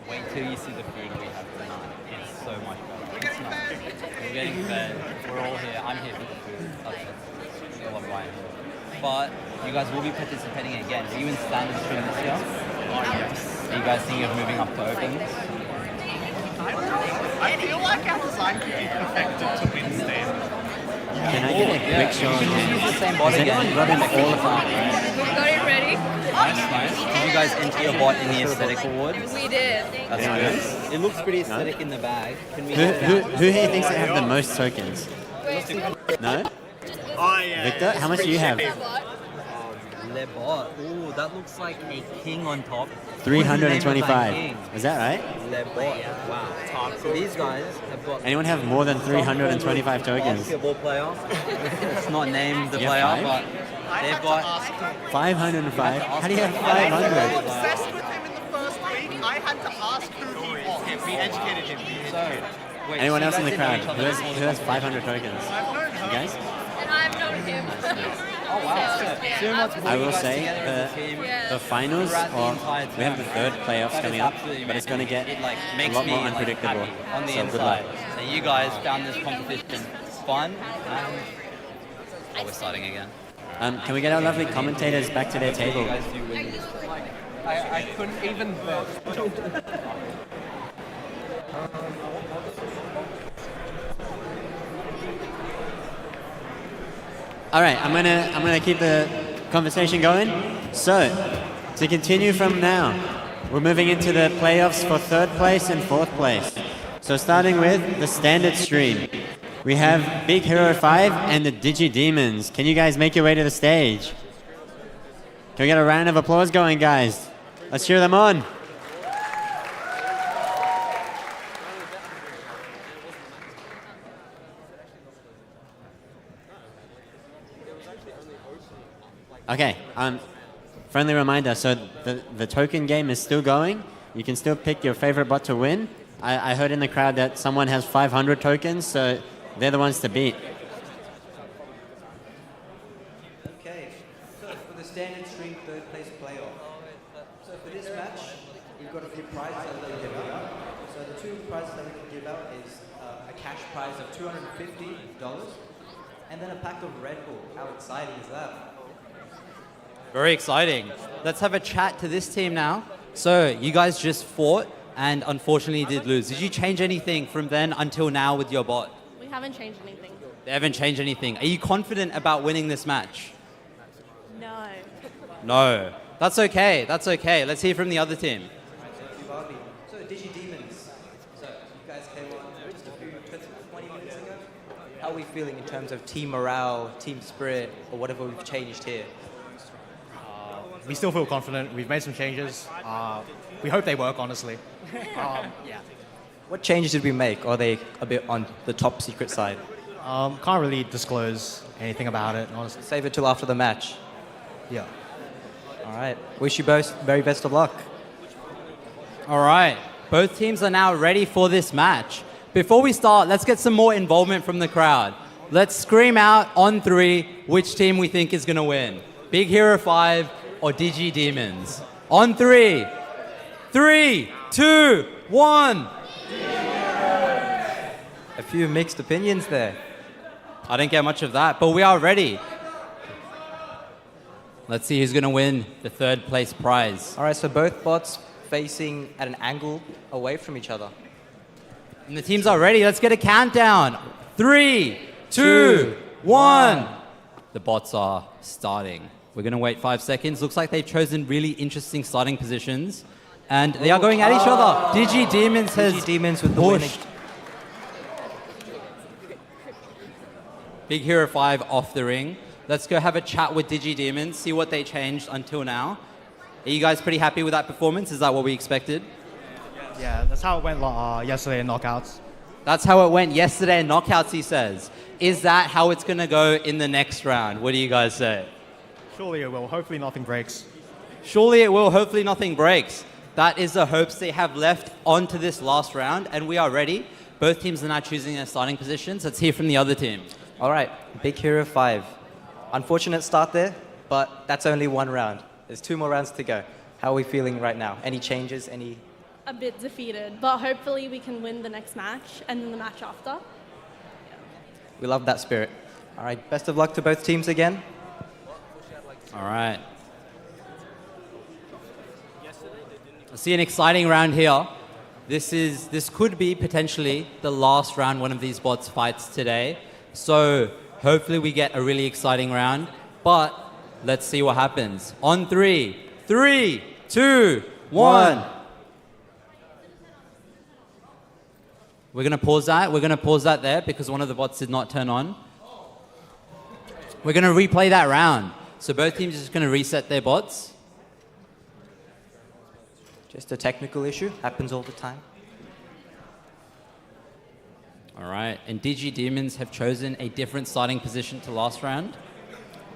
Wait till you see the food we have tonight. It's so much better. It's not. We're getting fed. We're all here. I'm here for the food. That's all I'm buying here. But you guys will be participating again. Are you in standard stream this year? Yes. Are you guys thinking of moving up to opens? I feel like our design could be perfected to win standard. Can I get a quick show of hands? The same bot Has anyone again. gotten all of them? We got it ready. Nice, nice. Did you guys enter your bot in the aesthetic awards? We did. That's good. It looks pretty aesthetic in the bag. Can we Who here thinks they have the most tokens? No? Oh yeah. Victor, how much do you have? Le bot. Ooh, that looks like a king on top. 325. Is that right? Le bot. Wow. So these guys have got. Anyone have more than 325 tokens? Basketball player. It's not named the You player, have but they've got 505. How do you have I was 500? obsessed with him in the first week. I had to ask who he was. We educated him. Anyone else in the crowd? Who has 500 tokens? You guys? And I'm not him. Oh wow. I will say the finals, or we have the third playoffs coming up, but it's going to get a lot more unpredictable. On the So good inside. luck. So you guys found this competition fun. We're starting again. Can we get our lovely commentators back to their table? I couldn't even. All right, I'm gonna keep the conversation going. So, to continue from now, we're moving into the playoffs for third place and fourth place. So starting with the standard stream, we have Big Hero 5 and the Digi-Demons. Can you guys make your way to the stage? Can we get a round of applause going, guys? Let's cheer them on. Okay, friendly reminder, so the token game is still going. You can still pick your favorite bot to win. I heard in the crowd that someone has 500 tokens, so they're the ones to beat. Okay, so for the standard stream third place playoff. So for this match, we've got a few prizes that we give out. So the two prizes that we can give out is a cash prize of $250, and then a pack of Red Bull. How exciting is that? Very exciting. Let's have a chat to this team now. So you guys just fought and unfortunately did lose. Did you change anything from then until now with your bot? We haven't changed anything. They haven't changed anything. Are you confident about winning this match? No. No. That's okay. That's okay. Let's hear from the other team. So DigiDemons, so you guys came on just a few 20 minutes ago. How are we feeling in terms of team morale, team spirit, or whatever we've changed here? We still feel confident. We've made some changes. We hope they work, honestly. Yeah. What changes did we make? Or are they a bit on the top secret side? Can't really disclose anything about it, honestly. Save it till after the match. Yeah. All right. Wish you both very best of luck. All right. Both teams are now ready for this match. Before we start, let's get some more involvement from the crowd. Let's scream out on 3 which team we think is going to win. Big Hero 5 or DigiDemons. On 3. 3, 2, 1. A few mixed opinions there. I didn't get much of that, but we are ready. Let's see who's going to win the 3rd place prize. All right, so both bots facing at an angle away from each other. And the teams are ready. Let's get a countdown. 3, 2, 1. The bots are starting. We're going to wait 5 seconds. Looks like they've chosen really interesting starting positions. And they are going at each other. DigiDemons has DigiDemons with the pushed. Big Hero 5 off the ring. Let's go have a chat with DigiDemons, see what they changed until now. Are you guys pretty happy with that performance? Is that what we expected? Yeah, that's how it went yesterday in knockouts. That's how it went yesterday in knockouts, he says. Is that how it's going to go in the next round? What do you guys say? Surely it will. Hopefully nothing breaks. Surely it will. Hopefully nothing breaks. That is the hopes they have left onto this last round, and we are ready. Both teams are now choosing their starting positions. Let's hear from the other team. All right, Big Hero 5. Unfortunate start there, but that's only 1 round. There's 2 more rounds to go. How are we feeling right now? Any changes? Any? A bit defeated, but hopefully we can win the next match and then the match after. We love that spirit. All right, best of luck to both teams again. All right. I see an exciting round here. This could be potentially the last round one of these bots fights today. So hopefully we get a really exciting round. But let's see what happens. On 3, 3, 2, 1. We're going to pause that. We're going to pause that there because one of the bots did not turn on. We're going to replay that round. So both teams are just going to reset their bots. Just a technical issue. Happens all the time. All right. And DigiDemons have chosen a different starting position to last round.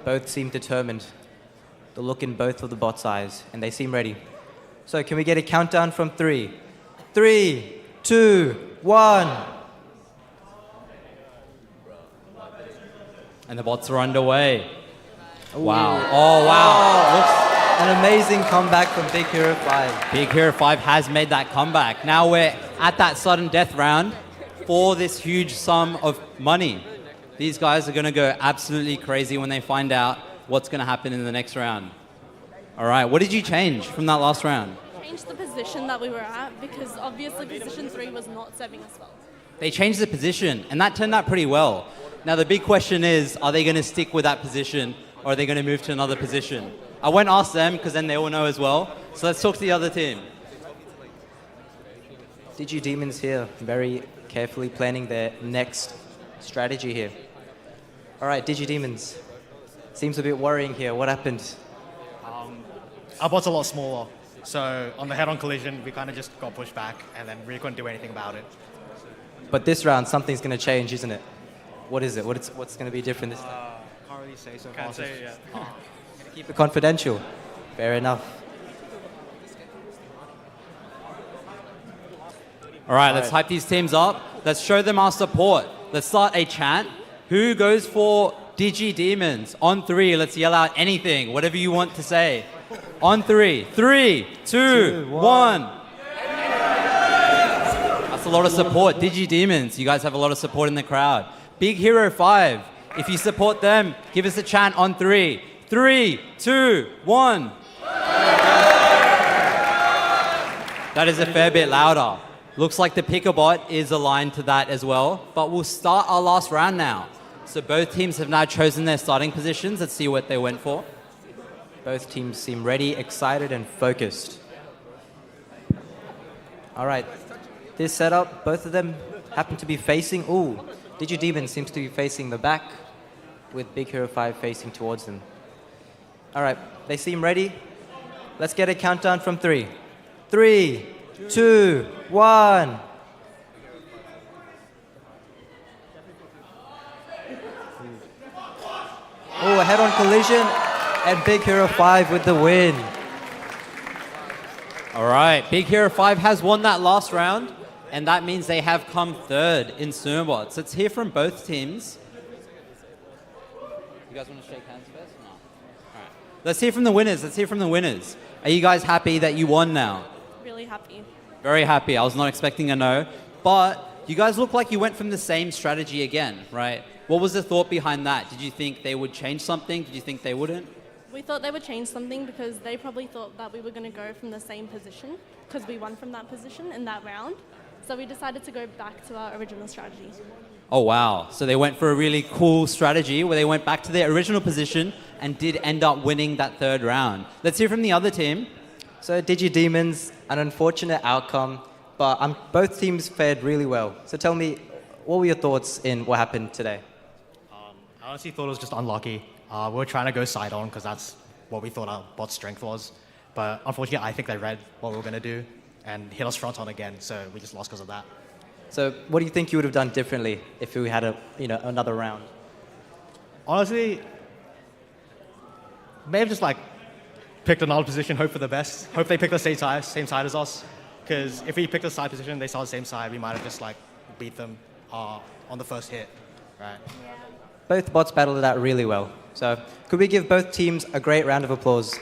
Both seem determined. The look in both of the bots' eyes, and they seem ready. So can we get a countdown from 3? 3, 2, 1. And the bots are underway. Wow. Oh, wow. Looks an amazing comeback from Big Hero 5. Big Hero 5 has made that comeback. Now we're at that sudden death round for this huge sum of money. These guys are going to go absolutely crazy when they find out what's going to happen in the next round. All right. What did you change from that last round? Changed the position that we were at because obviously position 3 was not serving us well. They changed the position, and that turned out pretty well. Now the big question is, are they going to stick with that position or are they going to move to another position? I won't ask them because then they will know as well. So let's talk to the other team. DigiDemons here, very carefully planning their next strategy here. All right, DigiDemons. Seems a bit worrying here. What happened? Our bot's a lot smaller. So on the head-on collision, we kind of just got pushed back and then we couldn't do anything about it. But this round, something's going to change, isn't it? What is it? What's going to be different this time? Can't really say so. Can't say it yet. Keep it confidential. Fair enough. All right, let's hype these teams up. Let's show them our support. Let's start a chant. Who goes for DigiDemons? On 3, let's yell out anything, whatever you want to say. On 3, 3, 2, 1. I a lot of support. Demons, you guys have a lot of support in the crowd. Big Hero 5, if you support them, give us a chant on 3. 3, 2, 1. That is a fair bit louder. Looks like the Pickerbot is aligned to that as well. But we'll start our last round now. So both teams have now chosen their starting positions. Let's see what they went for. Both teams seem ready, excited, and focused. All right. This setup, both of them happen to be facing... Ooh, Digidemon seems to be facing the back with Big Hero 5 facing towards them. All right. They seem ready. Let's get a countdown from 3. 3, 2, 1. Oh, a head-on collision, and Big Hero 5 with the win. All right, Big Hero 5 has won that last round, and that means they have come third in Sumobots. Let's hear from both teams. You guys want to shake hands first? No. All right. Let's hear from the winners. Are you guys happy that you won now? Really happy. Very happy. I was not expecting a no. But you guys look like you went from the same strategy again, right? What was the thought behind that? Did you think they would change something? Did you think they wouldn't? We thought they would change something because they probably thought that we were going to go from the same position because we won from that position in that round. So we decided to go back to our original strategy. Oh, wow. So they went for a really cool strategy where they went back to their original position and did end up winning that third round. Let's hear from the other team. So Digidemons, an unfortunate outcome, but both teams fared really well. So tell me, what were your thoughts in what happened today? I honestly thought it was just unlucky. We were trying to go side on because that's what we thought our bot's strength was. But unfortunately, I think they read what we were going to do and hit us front on again, so we just lost because of that. So what do you think you would have done differently if we had another round? Honestly, may have just picked another position, hope for the best. Hope they pick the same side as us. Because if we picked the side position, they saw the same side, we might have just beat them on the first hit, right? Both bots battled it out really well. So could we give both teams a great round of applause?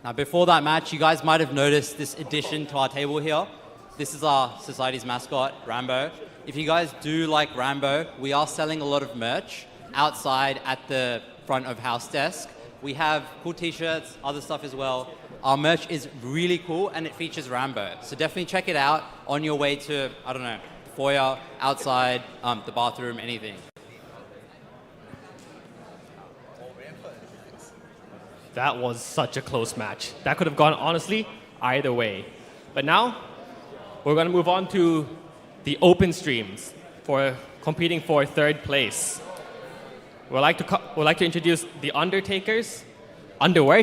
Now, before that match, you guys might have noticed this addition to our table here. This is our society's mascot, Rambo. If you guys do like Rambo, we are selling a lot of merch outside at the front of house desk. We have cool t-shirts, other stuff as well. Our merch is really cool and it features Rambo. So definitely check it out on your way to, I don't know, the foyer, outside, the bathroom, anything. That was such a close match. That could have gone, honestly, either way. But now, we're going to move on to the open streams for competing for third place. We'd like to introduce the Underwear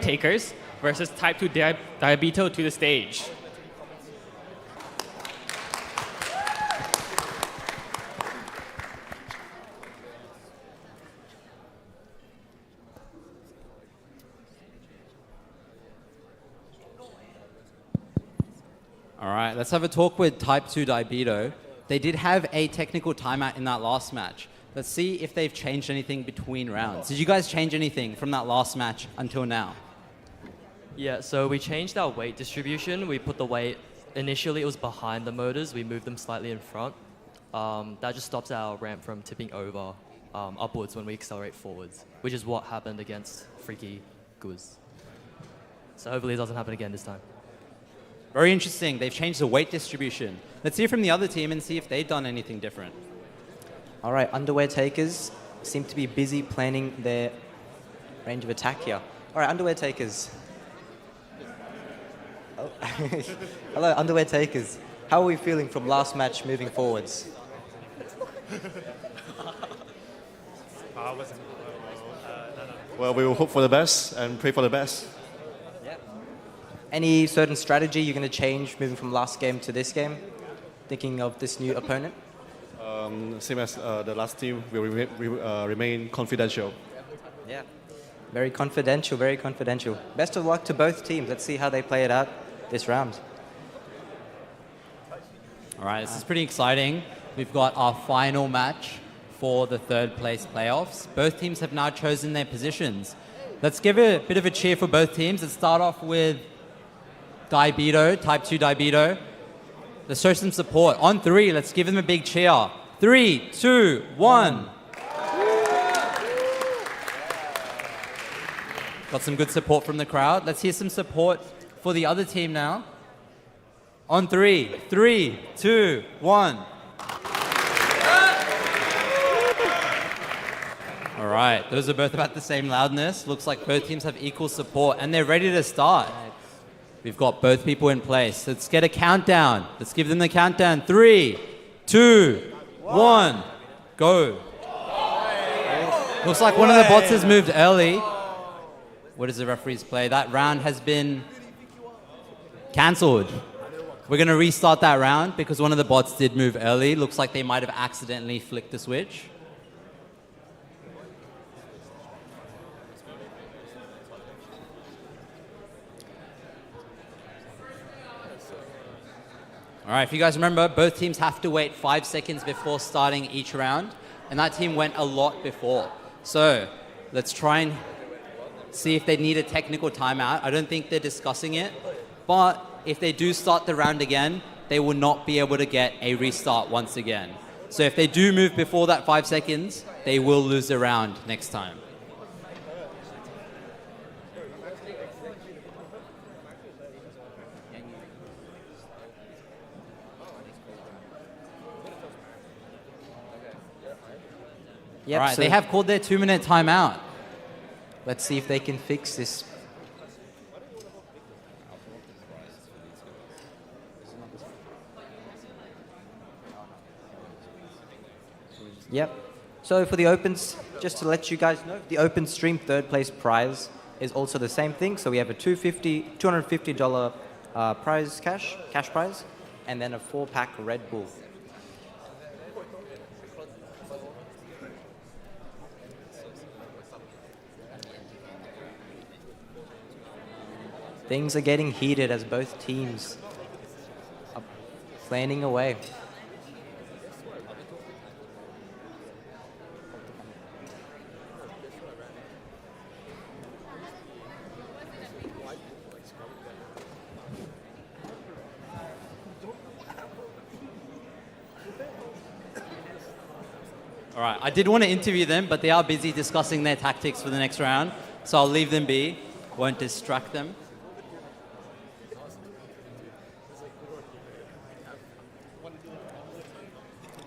Takers versus Type 2 Diabito to the stage. All right, let's have a talk with Type 2 Diabito. They did have a technical timeout in that last match. Let's see if they've changed anything between rounds. Did you guys change anything from that last match until now? Yeah, so we changed our weight distribution. We put the weight, initially it was behind the motors. We moved them slightly in front. That just stops our ramp from tipping over upwards when we accelerate forwards, which is what happened against Freaky Goose. So hopefully it doesn't happen again this time. Very interesting. They've changed the weight distribution. Let's hear from the other team and see if they've done anything different. All right, Underwear Takers seem to be busy planning their range of attack here. All right, Underwear Takers. Oh. Hello, Underwear Takers. How are we feeling from last match moving forwards? Well, we will hope for the best and pray for the best. Any certain strategy you're going to change moving from last game to this game? Thinking of this new opponent? Same as the last team, we will remain confidential. Yeah. Very confidential, very confidential. Best of luck to both teams. Let's see how they play it out this round. All right, this is pretty exciting. We've got our final match for the third place playoffs. Both teams have now chosen their positions. Let's give a bit of a cheer for both teams. Let's start off with Diabedo, Type 2 Diabedo. Let's show some support. On 3, let's give them a big cheer. 3, 2, 1. Got some good support from the crowd. Let's hear some support for the other team now. On 3, 3, 2, 1. All right, those are both about the same loudness. Looks like both teams have equal support and they're ready to start. We've got both people in place. Let's get a countdown. Let's give them the countdown. 3, 2, 1, go. Looks like one of the bots has moved early. What does the referees play? That round has been cancelled. We're going to restart that round because one of the bots did move early. Looks like they might have accidentally flicked the switch. All right, if you guys remember, both teams have to wait 5 seconds before starting each round, and that team went a lot before. So let's try and see if they need a technical timeout. I don't think they're discussing it, but if they do start the round again, they will not be able to get a restart once again. So if they do move before that 5 seconds, they will lose the round next time. Yep, all right, so they have called their 2-minute timeout. let's see if they can fix this. Yep. So for the opens, just to let you guys know, the open stream third place prize is also the same thing. So we have a $250 prize cash prize, and then a 4-pack Red Bull. Things are getting heated as both teams are planning away. All right, I did want to interview them, but they are busy discussing their tactics for the next round, so I'll leave them be, won't distract them.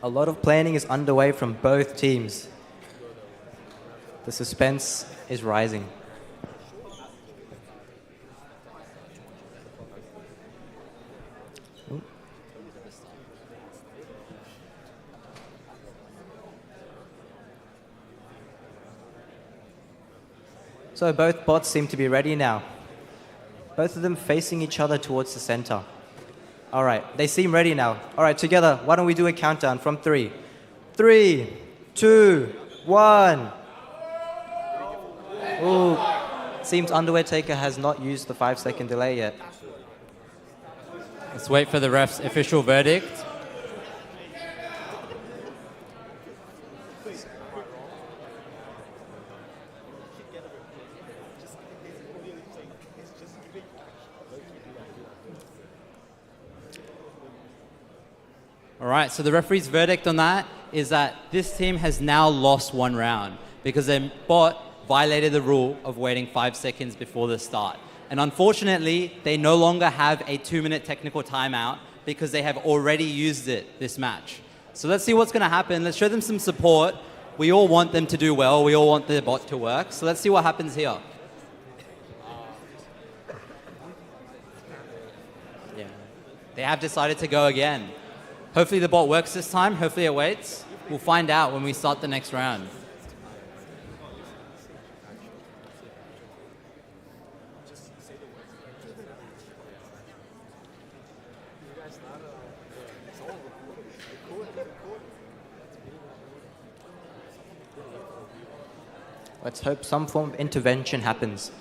A lot of planning is underway from both teams. The suspense is rising. Ooh. So both bots seem to be ready now. Both of them facing each other towards the center. All right, they seem ready now. All right, together, why don't we do a countdown from 3. 3, 2, 1. Ooh, seems Underwear Taker has not used the 5-second delay yet. Let's wait for the ref's official verdict. All right, so the referee's verdict on that is that this team has now lost 1 round because their bot violated the rule of waiting 5 seconds before the start. And unfortunately, they no longer have a 2-minute technical timeout because they have already used it this match. So let's see what's going to happen. Let's show them some support. We all want them to do well. We all want the bot to work. So let's see what happens here. Yeah. They have decided to go again. Hopefully the bot works this time. Hopefully it waits. We'll find out when we start the next round. Let's hope some form of intervention happens,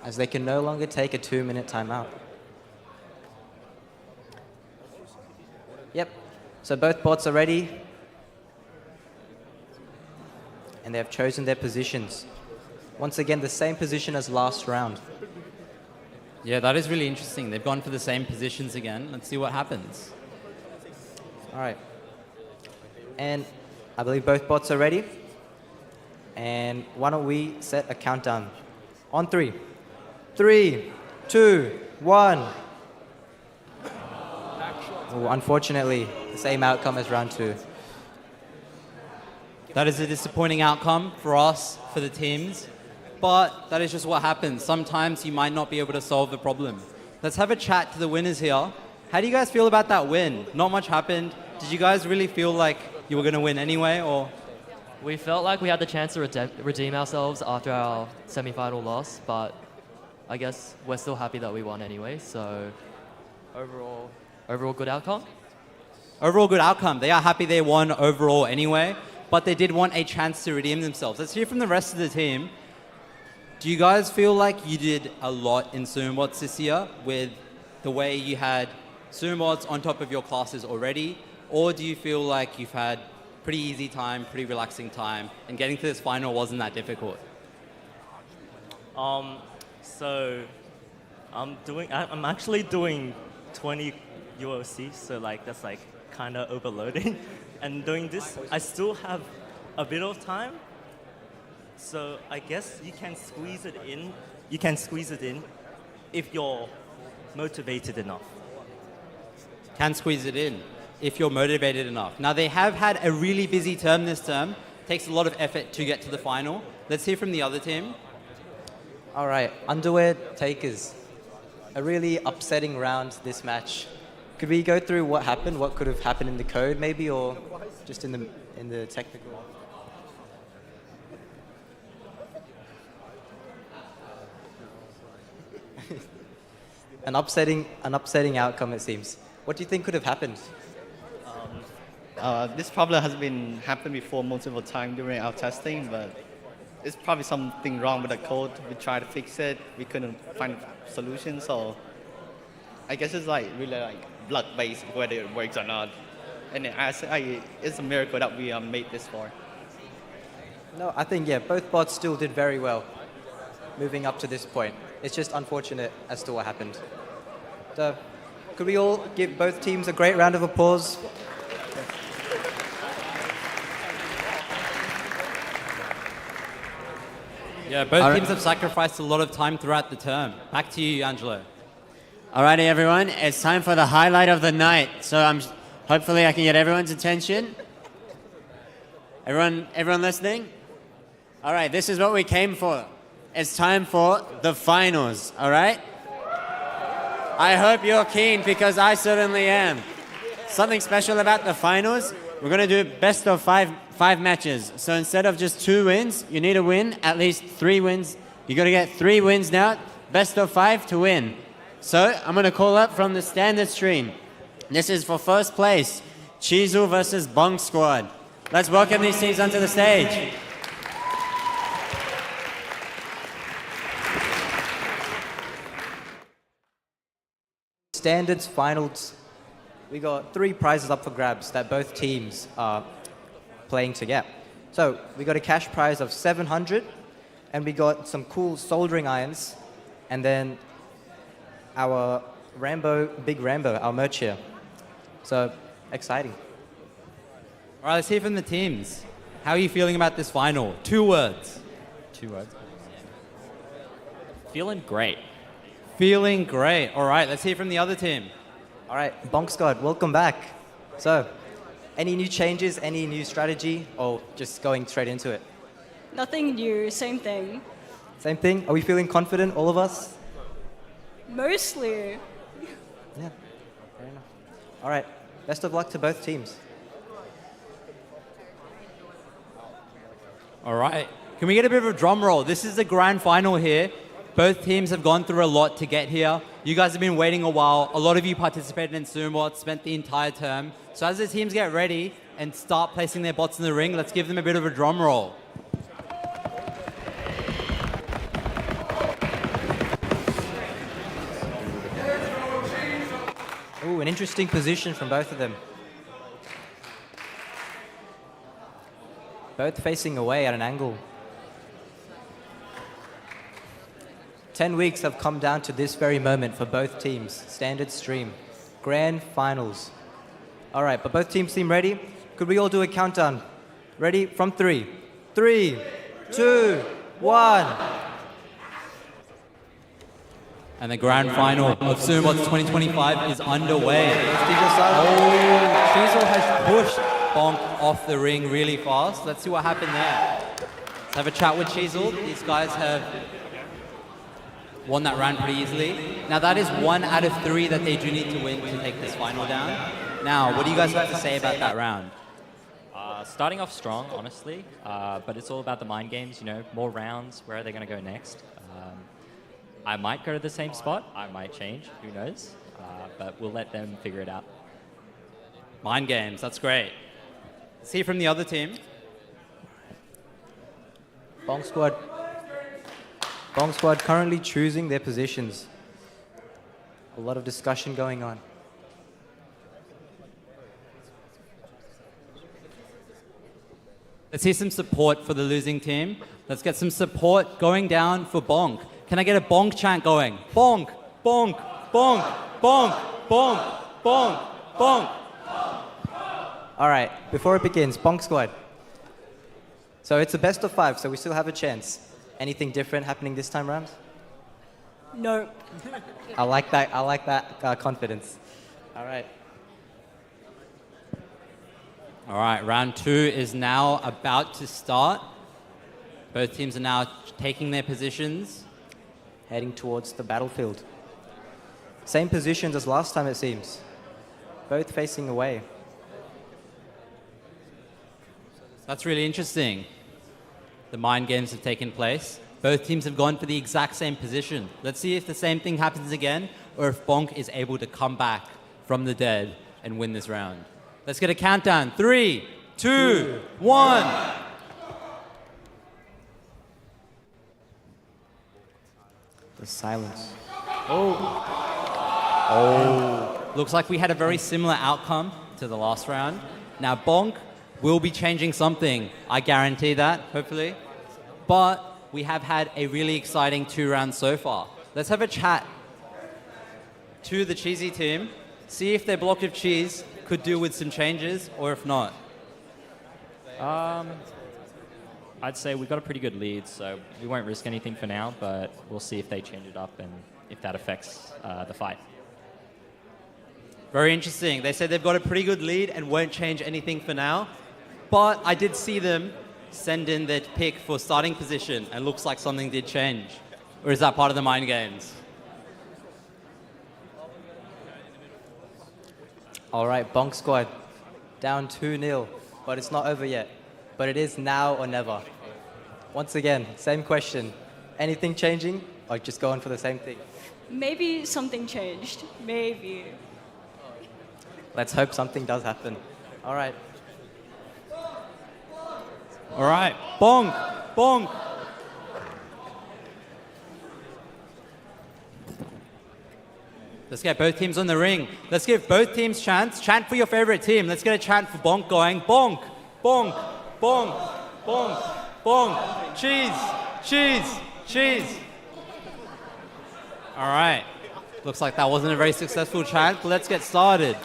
as they can no longer take a 2-minute timeout. Yep, so both bots are ready. and they have chosen their positions. Once again, the same position as last round. Yeah, that is really interesting. They've gone for the same positions again. Let's see what happens. All right. And I believe both bots are ready. And why don't we set a countdown? On 3. 3, 2, 1. Oh, unfortunately, the same outcome as round 2. That is a disappointing outcome for us, for the teams. But that is just what happens. Sometimes you might not be able to solve the problem. Let's have a chat to the winners here. How do you guys feel about that win? Not much happened. Did you guys really feel like you were going to win anyway, or? We felt like we had the chance to redeem ourselves after our semi-final loss, but I guess we're still happy that we won anyway. So overall good outcome. Overall good outcome. They are happy they won overall anyway, but they did want a chance to redeem themselves. Let's hear from the rest of the team. Do you guys feel like you did a lot in Sumobots this year with the way you had Sumobots on top of your classes already? Or do you feel like you've had pretty easy time, pretty relaxing time, and getting to this final wasn't that difficult? So I'm actually doing 20 UOC, so like that's like kind of overloading. And doing this, I still have a bit of time. So I guess you can squeeze it in. You can squeeze it in if you're motivated enough. Can squeeze it in if you're motivated enough. Now, they have had a really busy term this term. Takes a lot of effort to get to the final. Let's hear from the other team. All right, underwear takers. A really upsetting round this match. Could we go through what happened? What could have happened in the code maybe, or just in the technical? An upsetting outcome, it seems. What do you think could have happened? This problem has been happened before multiple times during our testing, but it's probably something wrong with the code. We tried to fix it. We couldn't find a solution, so I guess it's like really like luck-based whether it works or not. And it's a miracle that we made this far. No, I think, yeah, both bots still did very well moving up to this point. It's just unfortunate as to what happened. So, could we all give both teams a great round of applause? Yeah, both teams have sacrificed a lot of time throughout the term. Back to you, Angelo. Alrighty, everyone. It's time for the highlight of the night. So hopefully I can get everyone's attention. Everyone listening? All right, this is what we came for. It's time for the finals, all right? I hope you're keen because I certainly am. Something special about the finals, we're going to do best of five matches. So instead of just 2 wins, you need to win at least 3 wins. You got to get 3 wins now, best of 5 to win. So I'm going to call up from the standard stream. This is for first place, Chizu versus Bonk Squad. Let's welcome these teams onto the stage. Standards finals, we got 3 prizes up for grabs that both teams are playing to get. So we got a cash prize of 700, and we got some cool soldering irons, and then our Big Rambo, our merch here. So exciting. All right, let's hear from the teams. How are you feeling about this final? 2 words. 2 words. Feeling great. Feeling great. All right, let's hear from the other team. All right, Bonk Squad, welcome back. So, any new changes, any new strategy, or just going straight into it? Nothing new, same thing. Same thing? Are we feeling confident, all of us? Mostly. Yeah, fair enough. All right, best of luck to both teams. All right. Can we get a bit of a drum roll? This is the grand final here. Both teams have gone through a lot to get here. You guys have been waiting a while. A lot of you participated in Sumobots, spent the entire term. So as the teams get ready and start placing their bots in the ring, let's give them a bit of a drum roll. Ooh, an interesting position from both of them. Both facing away at an angle. 10 weeks have come down to this very moment for both teams. Standard stream. Grand finals. All right, but both teams seem ready. Could we all do a countdown? Ready? From 3. 3, 2, 1. And the grand final of Sumobots 2025 is underway. Cheezel has pushed Bonk off the ring really fast. Let's see what happened there. Let's have a chat with Cheezel. These guys have won that round pretty easily. Now that is 1 out of 3 that they do need to win to take this final down. Now, what do you guys have to say about that round? Starting off strong, honestly, but it's all about the mind games, you know, more rounds, where are they going to go next? I might go to the same spot, I might change, who knows, but we'll let them figure it out. Mind games, that's great. Let's hear from the other team. Bonk Squad currently choosing their positions. A lot of discussion going on. Let's hear some support for the losing team. Let's get some support going down for Bonk. Can I get a Bonk chant going? Bonk, Bonk, Bonk, Bonk, Bonk, Bonk, Bonk. All right, before it begins, Bonk Squad. So it's a best of 5, so we still have a chance. Anything different happening this time, Rams? No. I like that confidence. All right. All right, round 2 is now about to start. Both teams are now taking their positions. Heading towards the battlefield. Same positions as last time, it seems. Both facing away. That's really interesting. The mind games have taken place. Both teams have gone for the exact same position. Let's see if the same thing happens again, or if Bonk is able to come back from the dead and win this round. Let's get a countdown. 3, 2, 1. The silence. Looks like we had a very similar outcome to the last round. Now Bonk will be changing something. I guarantee that, hopefully. But we have had a really exciting 2 rounds so far. Let's have a chat to the cheesy team. See if their block of cheese could do with some changes, or if not. I'd say we've got a pretty good lead, so we won't risk anything for now, but we'll see if they change it up and if that affects the fight. Very interesting. They said they've got a pretty good lead and won't change anything for now. But I did see them send in their pick for starting position, and looks like something did change. Or is that part of the mind games? All right, Bonk Squad. Down 2-0, but it's not over yet. But it is now or never. Once again, same question. Anything changing, or just going for the same thing? Maybe something changed. Maybe. Let's hope something does happen. All right. All right, Bonk, Bonk. Let's get both teams on the ring. Let's give both teams chants. Chant for your favorite team. Let's get a chant for Bonk going. Bonk, Bonk, Bonk, Bonk, Bonk. Cheese, cheese, cheese. All right. Looks like that wasn't a very successful chant, but let's get started.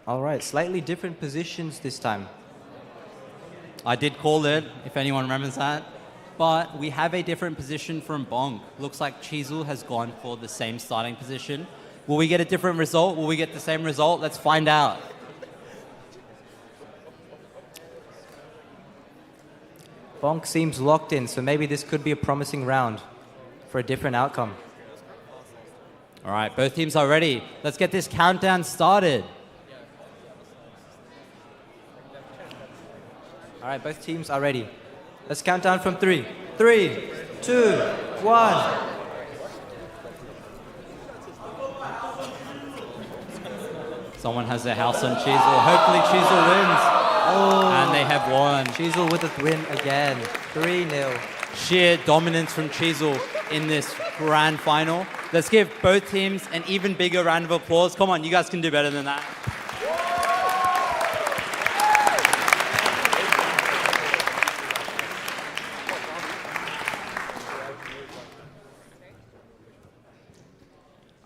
All right, slightly different positions this time. I did call it, if anyone remembers that. But we have a different position from Bonk. Looks like Cheezel has gone for the same starting position. Will we get a different result? Will we get the same result? Let's find out. Bonk seems locked in, so maybe this could be a promising round for a different outcome. All right, both teams are ready. Let's get this countdown started. All right, both teams are ready. Let's count down from 3. 3, 2, 1. Someone has their house on Cheezel. Hopefully Cheezel wins. And they have won. Cheezel with the win again. 3-0. Sheer dominance from Cheezel in this grand final. Let's give both teams an even bigger round of applause. Come on, you guys can do better than that.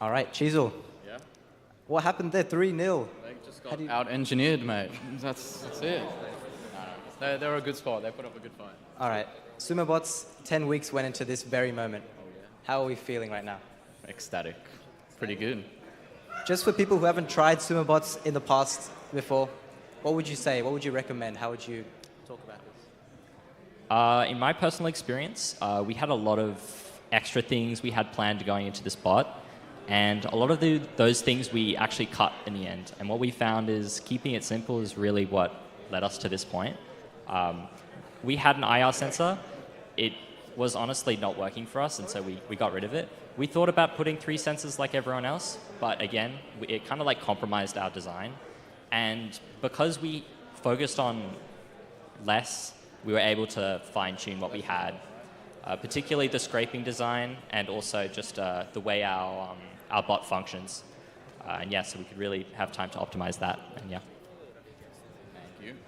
All right, Cheezel. Yeah? What happened there? 3-0. They just got out-engineered, mate. That's it. No, they're a good squad. They put up a good fight. All right. Sumobots, 10 weeks went into this very moment. How are we feeling right now? Ecstatic. Pretty good. Just for people who haven't tried Sumobots in the past before, what would you say? What would you recommend? How would you talk about this? In my personal experience, we had a lot of extra things we had planned going into this bot. And a lot of those things we actually cut in the end. And what we found is keeping it simple is really what led us to this point. We had an IR sensor. It was honestly not working for us, and so we got rid of it. We thought about putting 3 sensors like everyone else, but again, it kind of like compromised our design. And because we focused on less, we were able to fine-tune what we had, particularly the scraping design and also just the way our bot functions. And yeah, so we could really have time to optimize that, and yeah.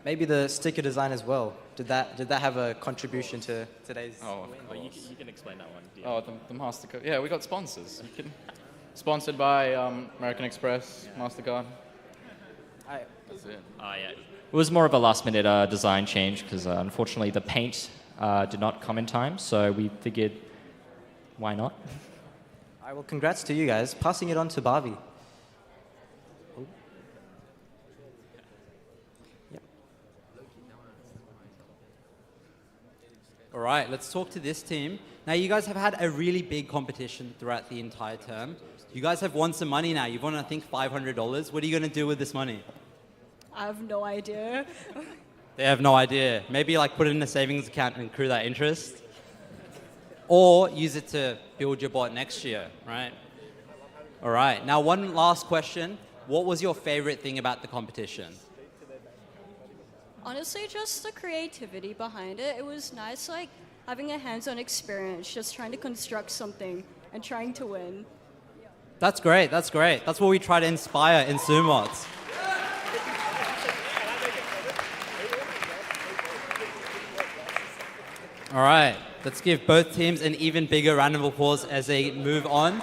Maybe the sticker design as well. Did that have a contribution to today's? Oh, You can explain that one. Yeah. Oh, the MasterCard. Yeah, we got sponsors. Sponsored by American Express, MasterCard. That's it. Yeah. It was more of a last-minute design change because unfortunately the paint did not come in time, so we figured, why not? All right, well, congrats to you guys. Passing it on to Barbie. All right, let's talk to this team. Now, you guys have had a really big competition throughout the entire term. You guys have won some money now. You've won, I think, $500. What are you going to do with this money? I have no idea. They have no idea. Maybe like put it in a savings account and accrue that interest. Or use it to build your bot next year, right? All right, now one last question. What was your favorite thing about the competition? Honestly, just the creativity behind it. It was nice, like, having a hands-on experience, just trying to construct something and trying to win. That's great, that's great. That's what we try to inspire in Sumobots. All right, let's give both teams an even bigger round of applause as they move on.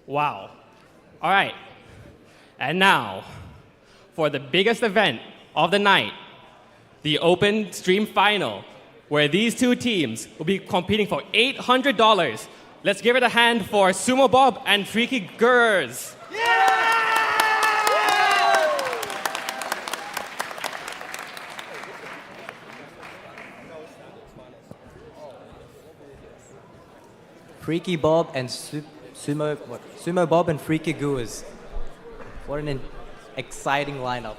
Wow. All right. And now, for the biggest event of the night, the Open Stream Final, where these two teams will be competing for $800. Let's give it a hand for Sumo Bob and Freaky Gers. Freaky Bob and Sumo Bob and Freaky Goers. What an exciting lineup.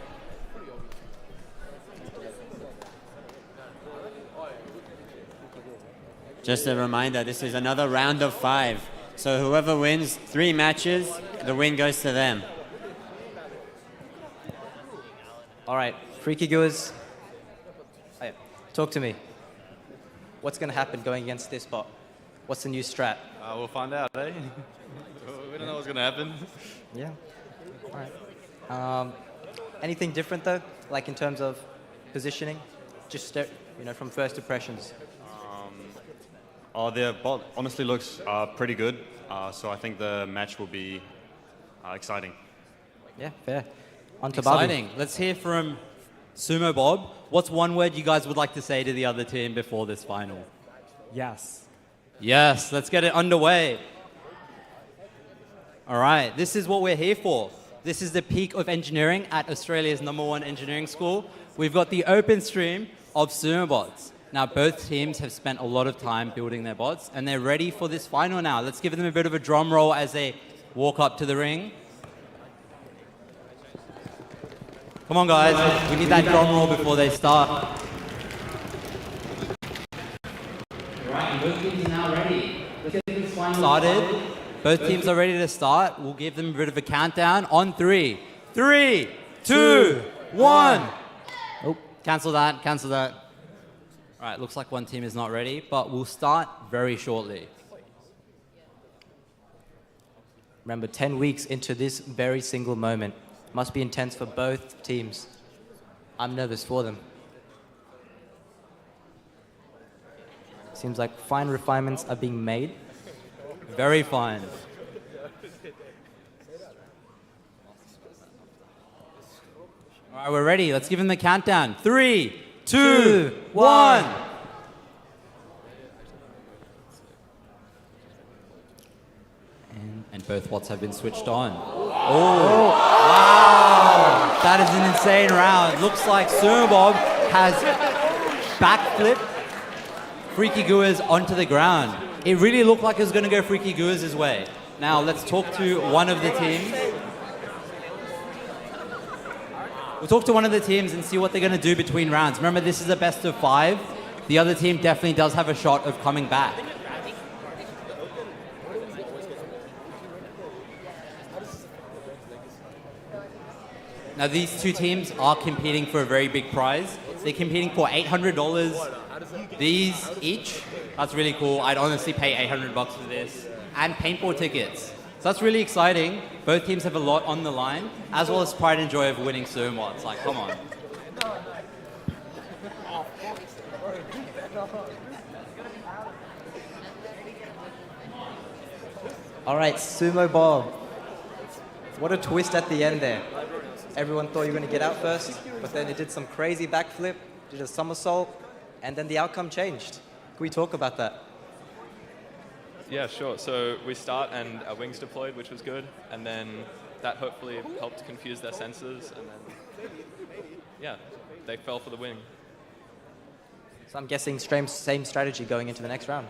Just a reminder, this is another round of 5. So whoever wins 3 matches, the win goes to them. All right, Freaky Goers, talk to me. What's going to happen going against this bot? What's the new strat? We'll find out, eh? We don't know what's going to happen. Yeah. All right. Anything different though, like in terms of positioning, just from first impressions? Their bot honestly looks pretty good, so I think the match will be exciting. Yeah, fair. On to Bobby. Exciting. Let's hear from Sumo Bob. What's one word you guys would like to say to the other team before this final? Yes. Yes, let's get it underway. All right, this is what we're here for. This is the peak of engineering at Australia's #1 engineering school. We've got the open stream of Sumobots. Now, both teams have spent a lot of time building their bots, and they're ready for this final now. Let's give them a bit of a drum roll as they walk up to the ring. Come on, guys. We need that drum roll before they start. Both teams are now ready. Let's get this final started. Both teams are ready to start. We'll give them a bit of a countdown on 3. 3, 2, 1. Oh, cancel that, cancel that. All right, looks like one team is not ready, but we'll start very shortly. Remember, 10 weeks into this very single moment. Must be intense for both teams. I'm nervous for them. Seems like fine refinements are being made. Very fine. All right, we're ready. Let's give them the countdown. 3, 2, 1. And both bots have been switched on. Oh, wow. That is an insane round. Looks like Sumobob has backflipped Freaky Guas onto the ground. It really looked like it was going to go Freaky Guas' way. Now, let's talk to one of the teams. We'll talk to one of the teams and see what they're going to do between rounds. Remember, this is a best of 5. The other team definitely does have a shot of coming back. Now, these two teams are competing for a very big prize. They're competing for $800. These each. That's really cool. I'd honestly pay $800 for this. And paintball tickets. So that's really exciting. Both teams have a lot on the line, as well as pride and joy of winning Sumobots. Like, come on. All right, Sumobob. What a twist at the end there. Everyone thought you were going to get out first, but then it did some crazy backflip, did a somersault, and then the outcome changed. Can we talk about that? Yeah, sure. So we start and our wings deployed, which was good, and then that hopefully helped confuse their sensors, and then, yeah, they fell for the wing. So I'm guessing same strategy going into the next round.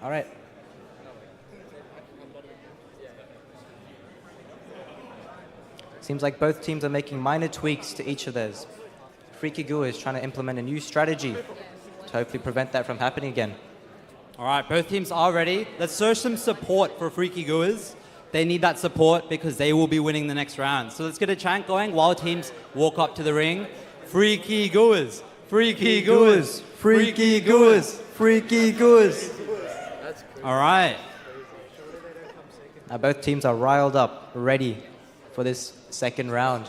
All right. Seems like both teams are making minor tweaks to each of theirs. Freaky Gua is trying to implement a new strategy to hopefully prevent that from happening again. All right, both teams are ready. Let's show some support for Freaky Guas. They need that support because they will be winning the next round. So let's get a chant going while teams walk up to the ring. Freaky Guas, Freaky Guas, Freaky Guas, Freaky Guas. All right. Now both teams are riled up, ready for this second round.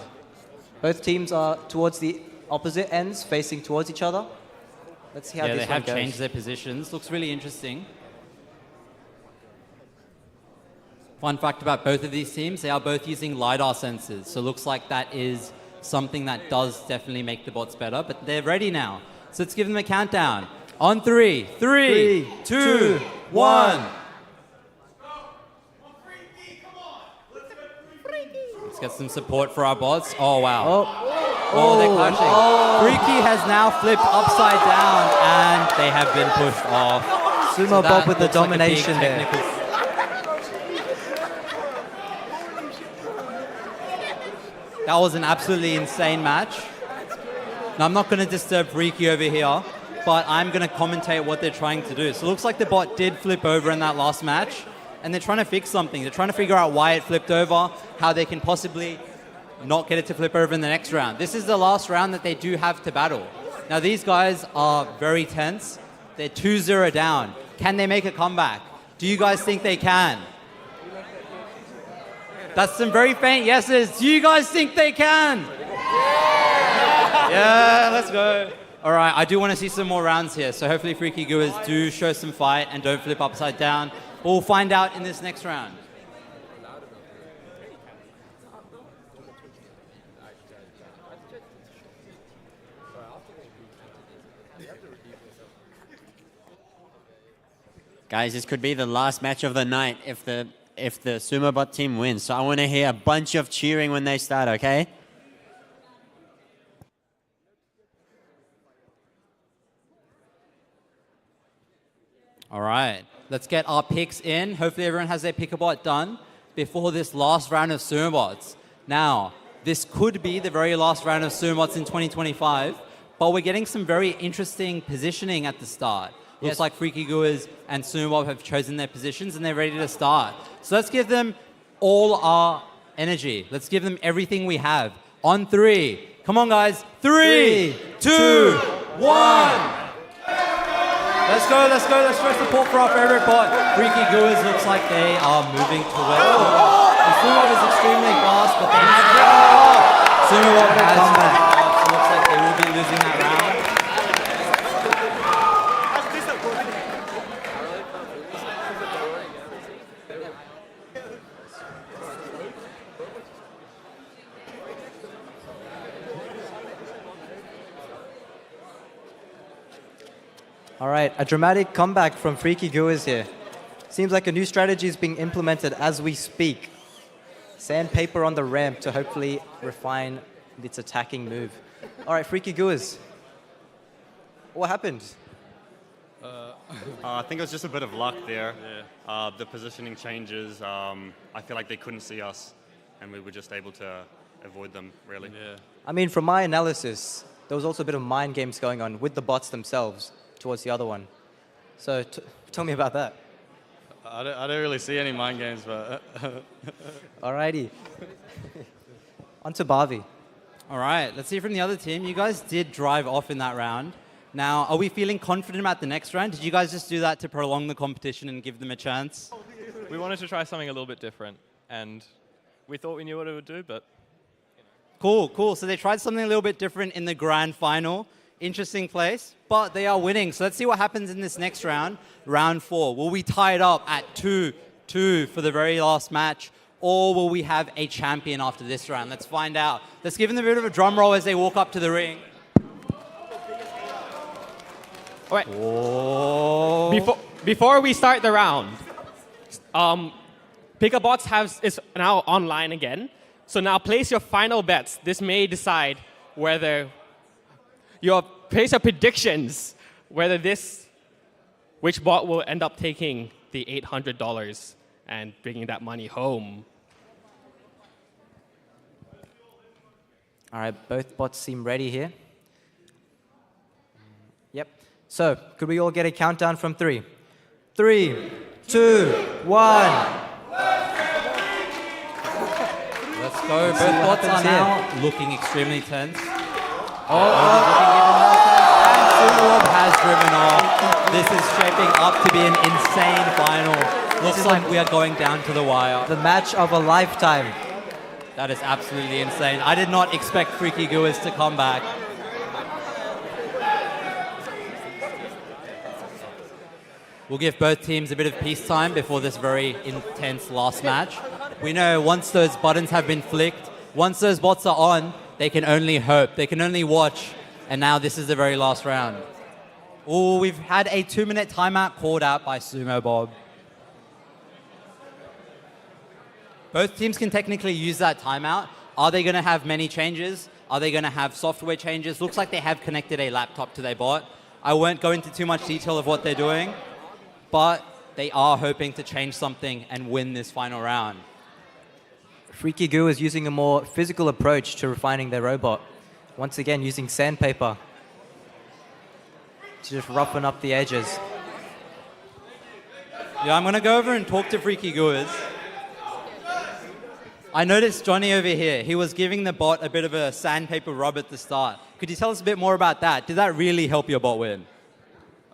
Both teams are towards the opposite ends, facing towards each other. Let's see how this one goes. Yeah, they have changed their positions. Looks really interesting. Fun fact about both of these teams, they are both using LiDAR sensors. So looks like that is something that does definitely make the bots better, but they're ready now. So let's give them a countdown. On 3, 3, 2, 1. Let's get some support for our bots. Oh, wow. Oh, they're clashing. Freaky has now flipped upside down, and they have been pushed off. Sumobob with the domination there. That was an absolutely insane match. Now, I'm not going to disturb Freaky over here, but I'm going to commentate what they're trying to do. So it looks like the bot did flip over in that last match, and they're trying to fix something. They're trying to figure out why it flipped over, how they can possibly not get it to flip over in the next round. This is the last round that they do have to battle. Now, these guys are very tense. They're 2-0 down. Can they make a comeback? Do you guys think they can? That's some very faint yeses. Do you guys think they can? Yeah, let's go. All right, I do want to see some more rounds here. So hopefully Freaky Guas do show some fight and don't flip upside down. But we'll find out in this next round. Guys, this could be the last match of the night if the Sumobot team wins. So I want to hear a bunch of cheering when they start, okay? All right, let's get our picks in. Hopefully everyone has their pick-a-bot done before this last round of Sumobots. Now, this could be the very last round of Sumobots in 2025, but we're getting some very interesting positioning at the start. Looks like Freaky Goers and Sumobots have chosen their positions and they're ready to start. So let's give them all our energy. Let's give them everything we have. On 3. Come on, guys. 3, 2, 1. Let's go. Let's show support for our favorite bot. Freaky Goers looks like they are moving towards the Sumobots is extremely fast, but they have Sumobots has come back. So looks like they will be losing that round. All right, a dramatic comeback from Freaky Goers here. Seems like a new strategy is being implemented as we speak. Sandpaper on the ramp to hopefully refine its attacking move. All right, Freaky Goers. What happened? I think it was just a bit of luck there. The positioning changes. I feel like they couldn't see us, and we were just able to avoid them, really. I mean, from my analysis, there was also a bit of mind games going on with the bots themselves towards the other one. So tell me about that. I don't really see any mind games, but... Alrighty. On to Barbie. All right, let's see from the other team. You guys did drive off in that round. Now, are we feeling confident about the next round? Did you guys just do that to prolong the competition and give them a chance? We wanted to try something a little bit different, and we thought we knew what it would do, but... Cool. So they tried something a little bit different in the grand final. Interesting place, but they are winning. So let's see what happens in this next round, round 4. Will we tie it up at 2-2 for the very last match, or will we have a champion after this round? Let's find out. Let's give them a bit of a drum roll as they walk up to the ring. All right. Oh. Before we start the round, Pickabots is now online again. So now place your final bets. This may decide whether place your predictions whether which bot will end up taking the $800 and bringing that money home. All right, both bots seem ready here. Yep. So, could we all get a countdown from 3? 3, 2, 1. Let's go. Both bots are now looking extremely tense. Sumobots has driven off. This is shaping up to be an insane final. Looks like we are going down to the wire. The match of a lifetime. That is absolutely insane. I did not expect Freaky Goers to come back. We'll give both teams a bit of peacetime before this very intense last match. We know once those buttons have been flicked, once those bots are on, they can only hope, they can only watch, and now this is the very last round. Oh, we've had a 2-minute timeout called out by Sumobots. Both teams can technically use that timeout. Are they going to have many changes? Are they going to have software changes? Looks like they have connected a laptop to their bot. I won't go into too much detail of what they're doing, but they are hoping to change something and win this final round. Freaky Goo is using a more physical approach to refining their robot. Once again, using sandpaper to just roughen up the edges. Yeah, I'm going to go over and talk to Freaky Goers. I noticed Johnny over here. He was giving the bot a bit of a sandpaper rub at the start. Could you tell us a bit more about that? Did that really help your bot win?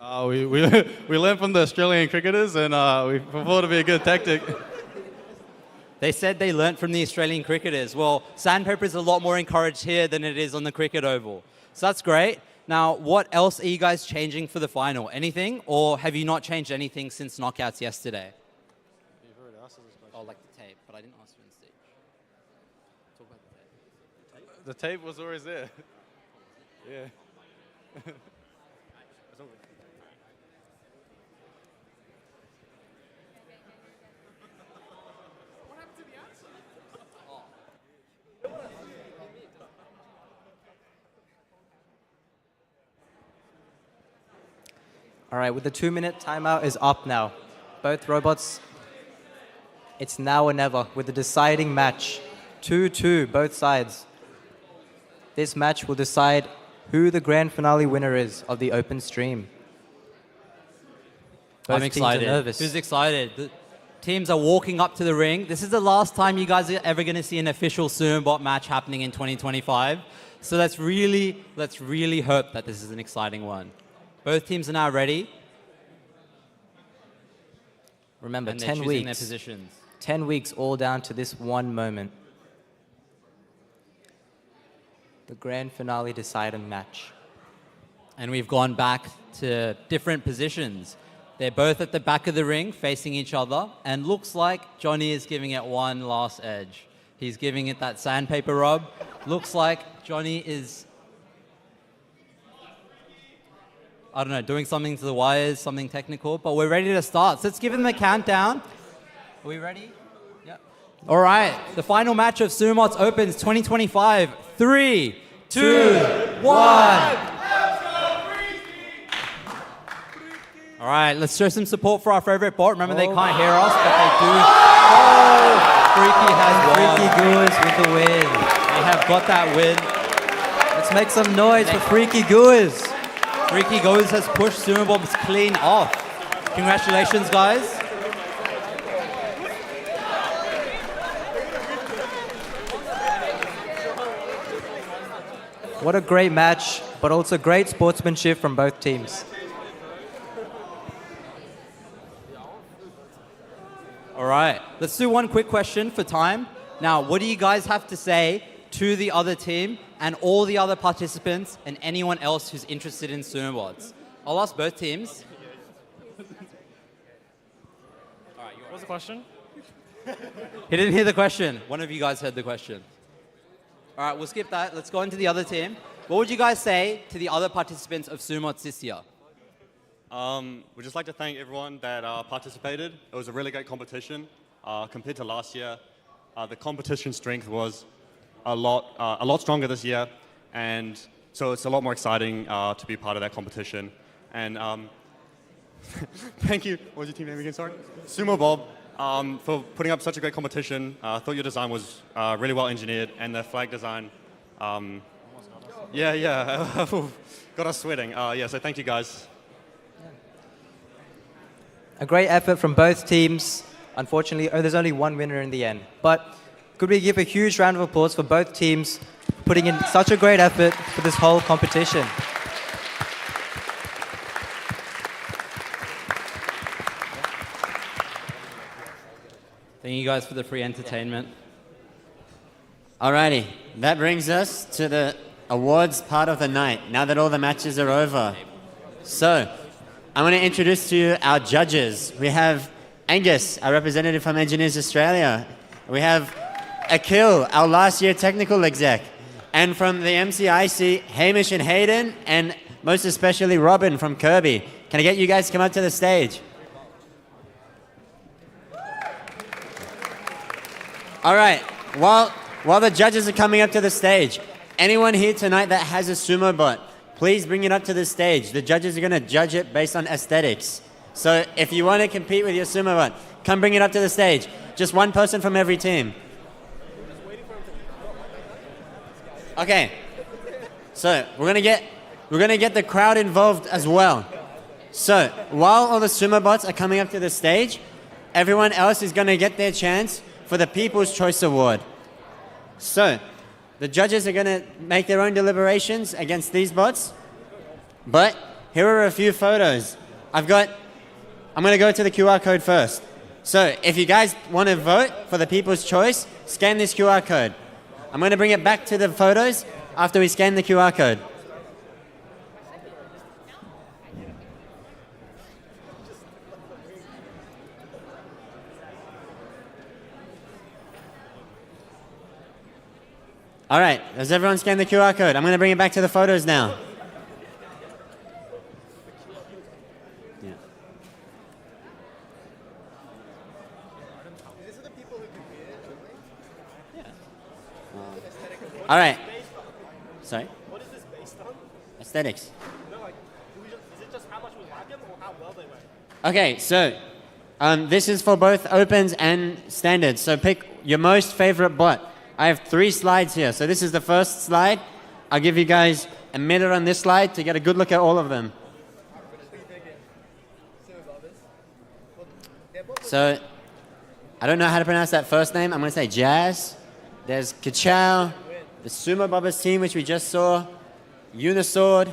We learned from the Australian cricketers, and we thought it'd be a good tactic. They said they learnt from the Australian cricketers. Well, sandpaper is a lot more encouraged here than it is on the cricket oval. So that's great. Now, what else are you guys changing for the final? Anything? Or have you not changed anything since knockouts yesterday? Oh, like the tape, but I didn't ask you on stage. Talk about the tape. The tape was always there. Yeah. All right, with the 2-minute timeout is up now. Both robots, it's now or never with the deciding match. 2-2, both sides. This match will decide who the grand finale winner is of the open stream. Both I'm teams are excited. nervous. Who's excited? The teams are walking up to the ring. This is the last time you guys are ever going to see an official Sumobot match happening in 2025. So let's really hope that this is an exciting one. Both teams are now ready. Remember, And they're 10 choosing weeks. their positions. 10 weeks all down to this one moment. The grand finale deciding match. And we've gone back to different positions. They're both at the back of the ring facing each other, and looks like Johnny is giving it one last edge. He's giving it that sandpaper rub. Looks like Johnny is, I don't know, doing something to the wires, something technical, but we're ready to start. So let's give him the countdown. Are we ready? Yep. All right, the final match of Sumobots opens 2025. 3, 2, 1. All right, let's show some support for our favorite bot. Remember, they can't hear us, but they do. Oh, Freaky has won. Freaky Goers with the win. They have got that win. Let's make some noise for Freaky Goers. Freaky Goers has pushed Sumobots clean off. Congratulations, guys. What a great match, but also great sportsmanship from both teams. All right, let's do one quick question for time. Now, what do you guys have to say to the other team and all the other participants and anyone else who's interested in Sumobots? I'll ask both teams. What was the question? He didn't hear the question. One of you guys heard the question. All right, we'll skip that. Let's go into the other team. What would you guys say to the other participants of Sumobots this year? We'd just like to thank everyone that participated. It was a really great competition. Compared to last year, the competition strength was a lot stronger this year, and so it's a lot more exciting to be part of that competition. And thank you. What was your team name again? Sorry, Sumo Bob, for putting up such a great competition. I thought your design was really well engineered, and the flag design, got us sweating. So thank you guys. A great effort from both teams. Unfortunately, there's only one winner in the end. But could we give a huge round of applause for both teams putting in such a great effort for this whole competition? Thank you guys for the free entertainment. Alrighty, that brings us to the awards part of the night, now that all the matches are over. So, I want to introduce to you our judges. We have Angus, our representative from Engineers Australia. We have Akil, our last year technical exec. And from the MCIC, Hamish and Hayden, and most especially Robin from Kirby. Can I get you guys to come up to the stage? All right, while the judges are coming up to the stage, anyone here tonight that has a Sumobot, please bring it up to the stage. The judges are going to judge it based on aesthetics. So if you want to compete with your Sumobot, come bring it up to the stage. Just one person from every team. Okay. So we're going to get the crowd involved as well. So while all the Sumobots are coming up to the stage, everyone else is going to get their chance for the People's Choice Award. So the judges are going to make their own deliberations against these bots. But here are a few photos. I'm going to go to the QR code first. So if you guys want to vote for the People's Choice, scan this QR code. I'm going to bring it back to the photos after we scan the QR code. All right, has everyone scanned the QR code? I'm going to bring it back to the photos now. Yeah. All right. Sorry? What is this based on? Aesthetics. No, like, is it just how much we like them or how well they went? Okay, so this is for both opens and standards. So pick your most favorite bot. I have 3 slides here. So this is the first slide. I'll give you guys a minute on this slide to get a good look at all of them. So I don't know how to pronounce that first name. I'm going to say Jazz. There's Kachow, the Sumobots team, which we just saw, Unisword,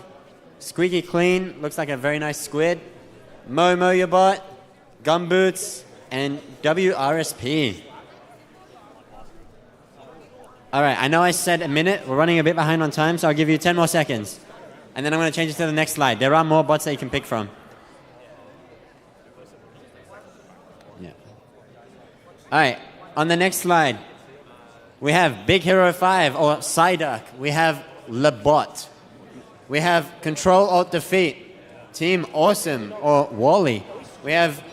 Squeaky Clean, looks like a very nice squid, Momo your bot, Gumboots, and WRSP. All right, I know I said a minute. We're running a bit behind on time, so I'll give you 10 more seconds. And then I'm going to change it to the next slide. There are more bots that you can pick from. Yeah. All right, on the next slide, we have Big Hero 5 or Psyduck. We have Lebot. We have Control Alt Defeat, Team Awesome or Wally. We have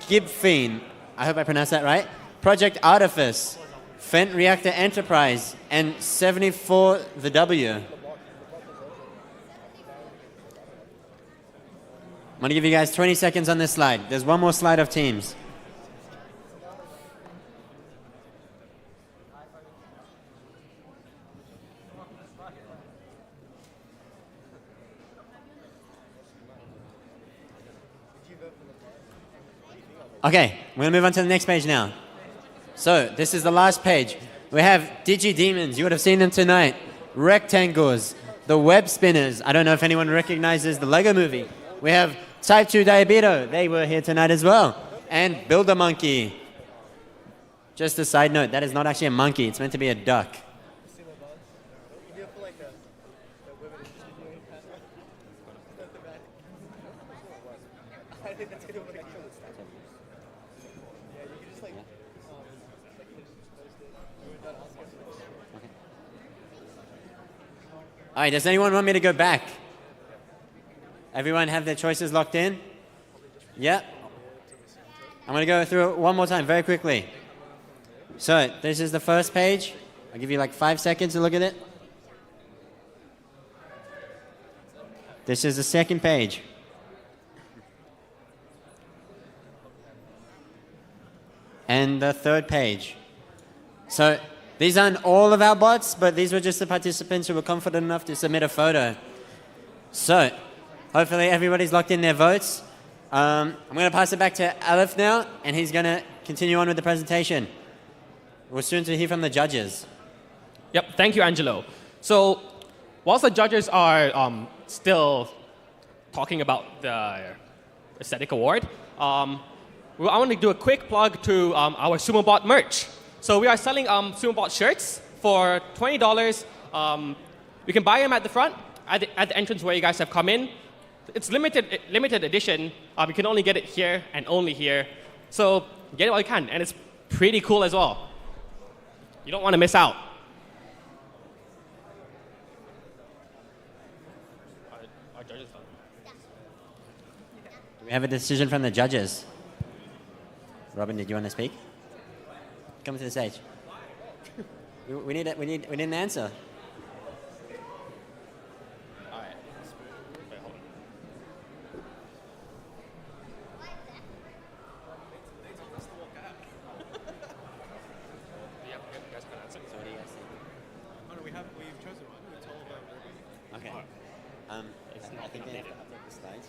Gibfiend. I hope I pronounced that right. Project Artifice, Fent Reactor Enterprise, and 74 the W. I'm going to give you guys 20 seconds on this slide. There's one more slide of teams. Okay, we're going to move on to the next page now. So, this is the last page. We have Digi-Demons. You would have seen them tonight. Rectangles. The Web Spinners. I don't know if anyone recognizes the Lego movie. We have Type 2 Diabeto. They were here tonight as well. And Build-A-Monkey. Just a side note, that is not actually a monkey. It's meant to be a duck. All right, does anyone want me to go back? Everyone have their choices locked in? Yep. I'm going to go through it one more time very quickly. So this is the first page. I'll give you like 5 seconds to look at it. This is the second page. And the third page. So these aren't all of our bots, but these were just the participants who were confident enough to submit a photo. So hopefully everybody's locked in their votes. I'm going to pass it back to Aleph now, and he's going to continue on with the presentation. We're soon to hear from the judges. Yep, thank you, Angelo. So whilst the judges are still talking about the aesthetic award, I want to do a quick plug to our Sumobot merch. So we are selling Sumobot shirts for $20. You can buy them at the front, at the entrance where you guys have come in. It's limited edition. You can only get it here and only here. So get it while you can, and it's pretty cool as well. You don't want to miss out. Our judges done. Do we have a decision from the judges? Robin, did you want to speak? Come to the stage. We need an answer. Okay. I think they have to update the slides.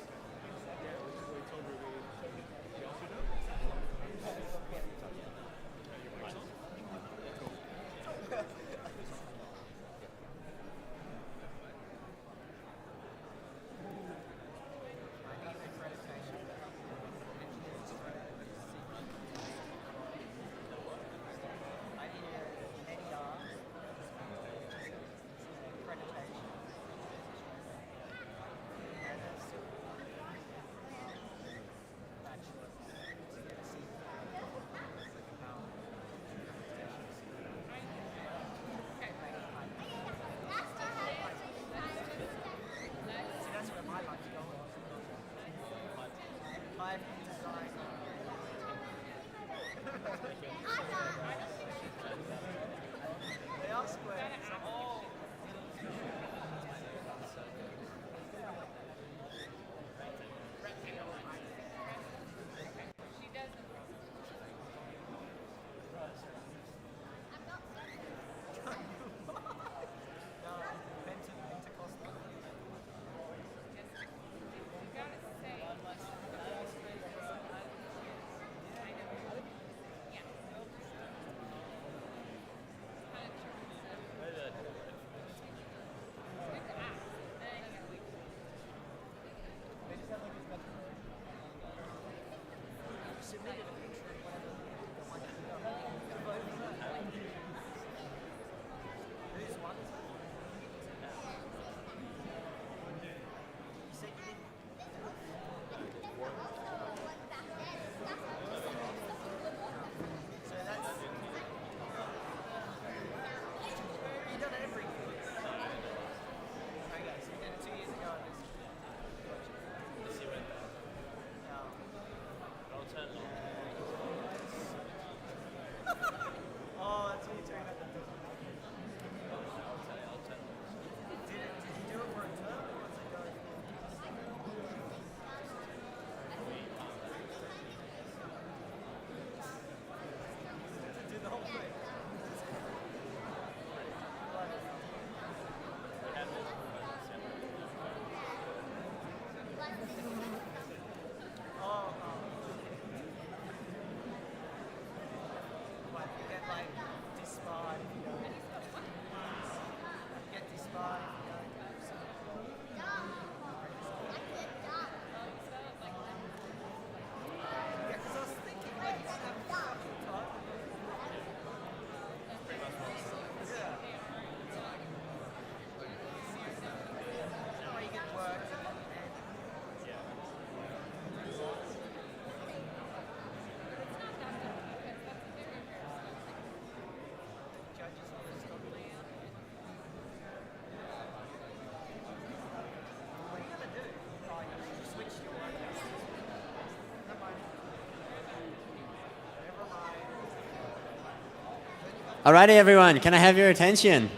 Alrighty, everyone, can I have your attention?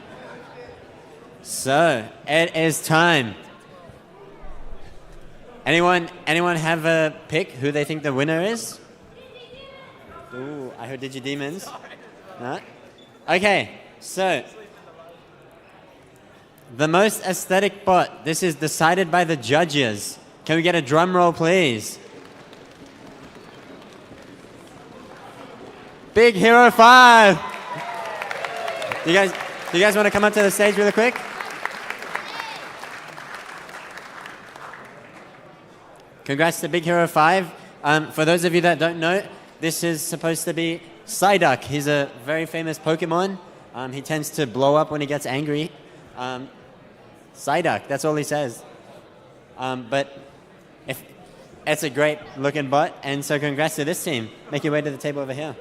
So, it is time. Anyone have a pick who they think the winner is? Ooh, I heard DigiDemons. No? Okay, so the most aesthetic bot. This is decided by the judges. Can we get a drum roll, please? Big Hero 5. Do you guys want to come up to the stage really quick? Congrats to Big Hero 5. For those of you that don't know, this is supposed to be Psyduck. He's a very famous Pokemon. He tends to blow up when he gets angry. Psyduck, that's all he says. But it's a great looking bot, and so congrats to this team. Make your way to the table over here.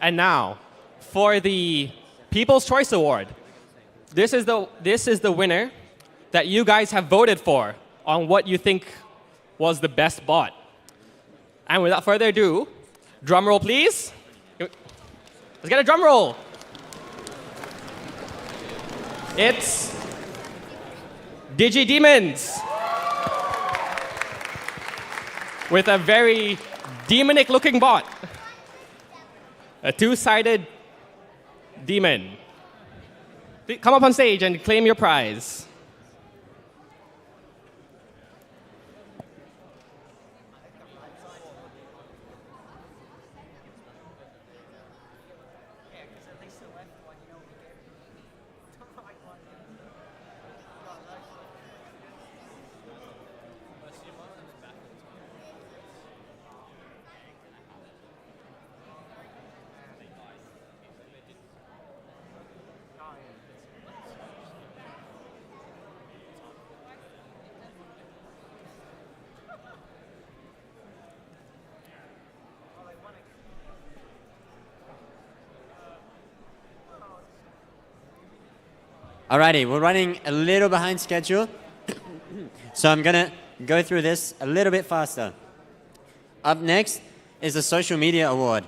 And now, for the People's Choice Award. This is the winner that you guys have voted for on what you think was the best bot. And without further ado, drum roll, please. Let's get a drum roll. It's DigiDemons with a very demonic-looking bot. A two-sided demon. Come up on stage and claim your prize. Alrighty, we're running a little behind schedule, so I'm gonna go through this a little bit faster. Up next is the Social Media Award.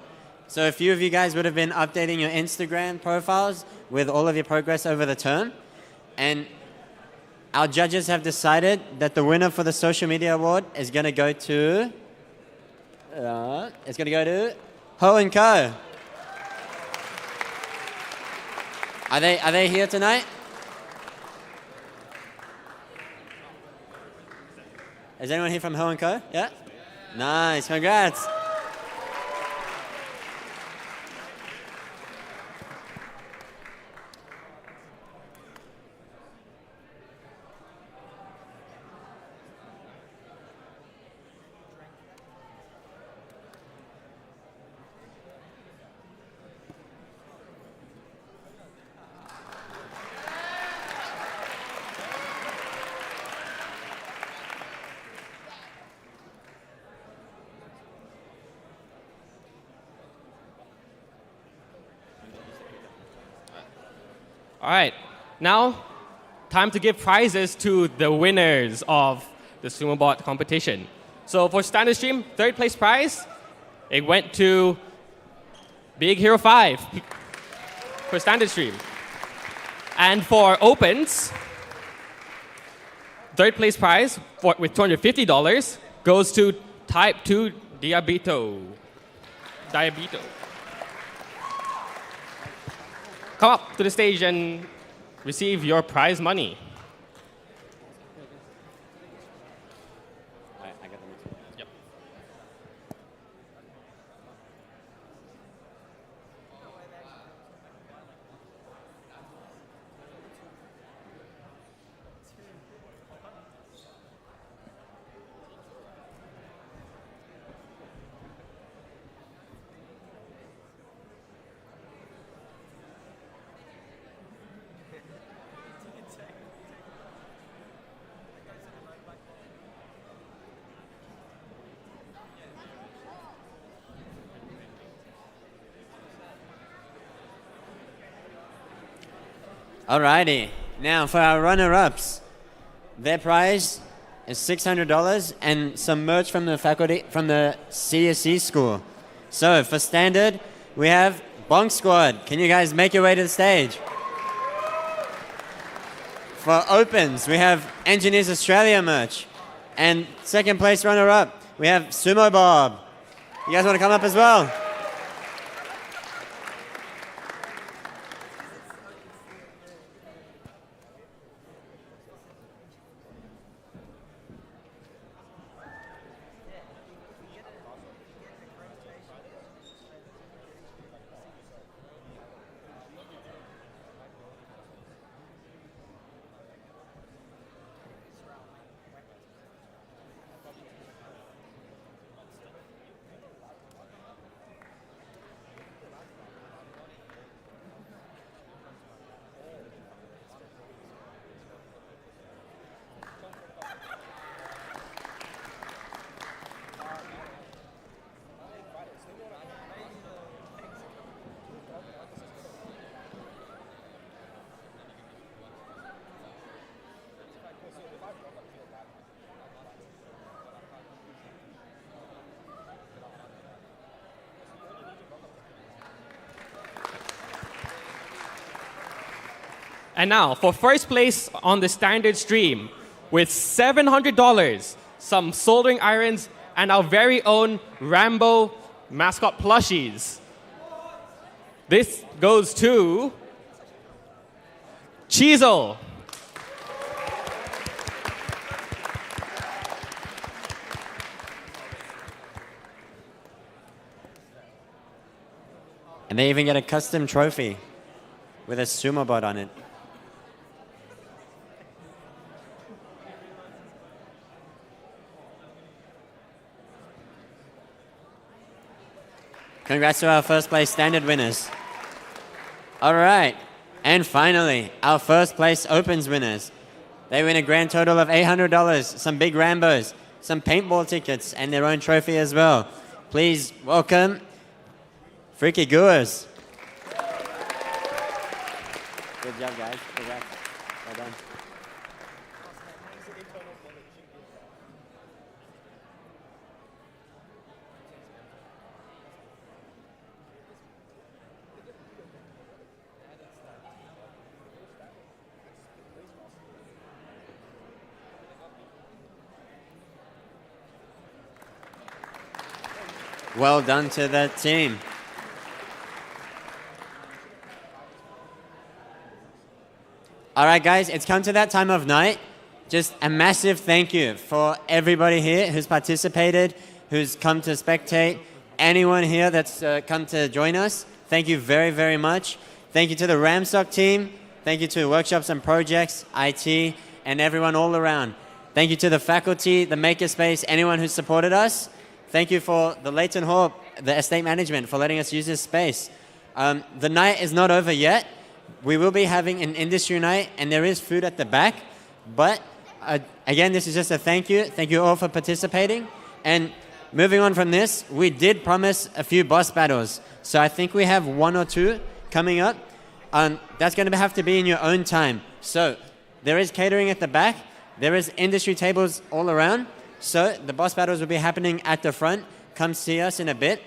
So a few of you guys would have been updating your Instagram profiles with all of your progress over the term, and our judges have decided that the winner for the Social Media Award is gonna go to, Ho & Co. Are they here tonight? Is anyone here from Ho & Co? Yeah? Nice, congrats. All right, now time to give prizes to the winners of the Sumobot competition. So for standard stream, third place prize, it went to Big Hero 5 for standard stream. And for opens, third place prize with $250 goes to Type 2 Diabeto. Come up to the stage and receive your prize money. Yep. Alrighty. Now for our runner-ups, their prize is $600 and some merch from the faculty from the CSE school. So for standard, we have Bonk Squad. Can you guys make your way to the stage? For opens, we have Engineers Australia merch. And second place runner-up, we have Sumo Bob. You guys want to come up as well? And now, for first place on the standard stream, with $700, some soldering irons, and our very own Rambo mascot plushies. This goes to Cheezel. And they even get a custom trophy with a Sumobot on it. Congrats to our first place standard winners. All right, and finally, our first place opens winners. They win a grand total of $800, some big Rambos, some paintball tickets, and their own trophy as well. Please welcome Freaky Goers. Good job, guys. Congrats. Well done. Well done to the team. All right, guys, it's come to that time of night. Just a massive thank you for everybody here who's participated, who's come to spectate, anyone here that's come to join us. Thank you very, very much. Thank you to the RAMSoc team. Thank you to Workshops and Projects, IT, and everyone all around. Thank you to the faculty, the Makerspace, anyone who supported us. Thank you for the Leighton Hall, the estate management, for letting us use this space. The night is not over yet. We will be having an industry night, and there is food at the back. But again, this is just a thank you. Thank you all for participating. And moving on from this, we did promise a few boss battles. So I think we have 1 or 2 coming up. That's going to have to be in your own time. So there is catering at the back. There is industry tables all around. So the boss battles will be happening at the front. Come see us in a bit.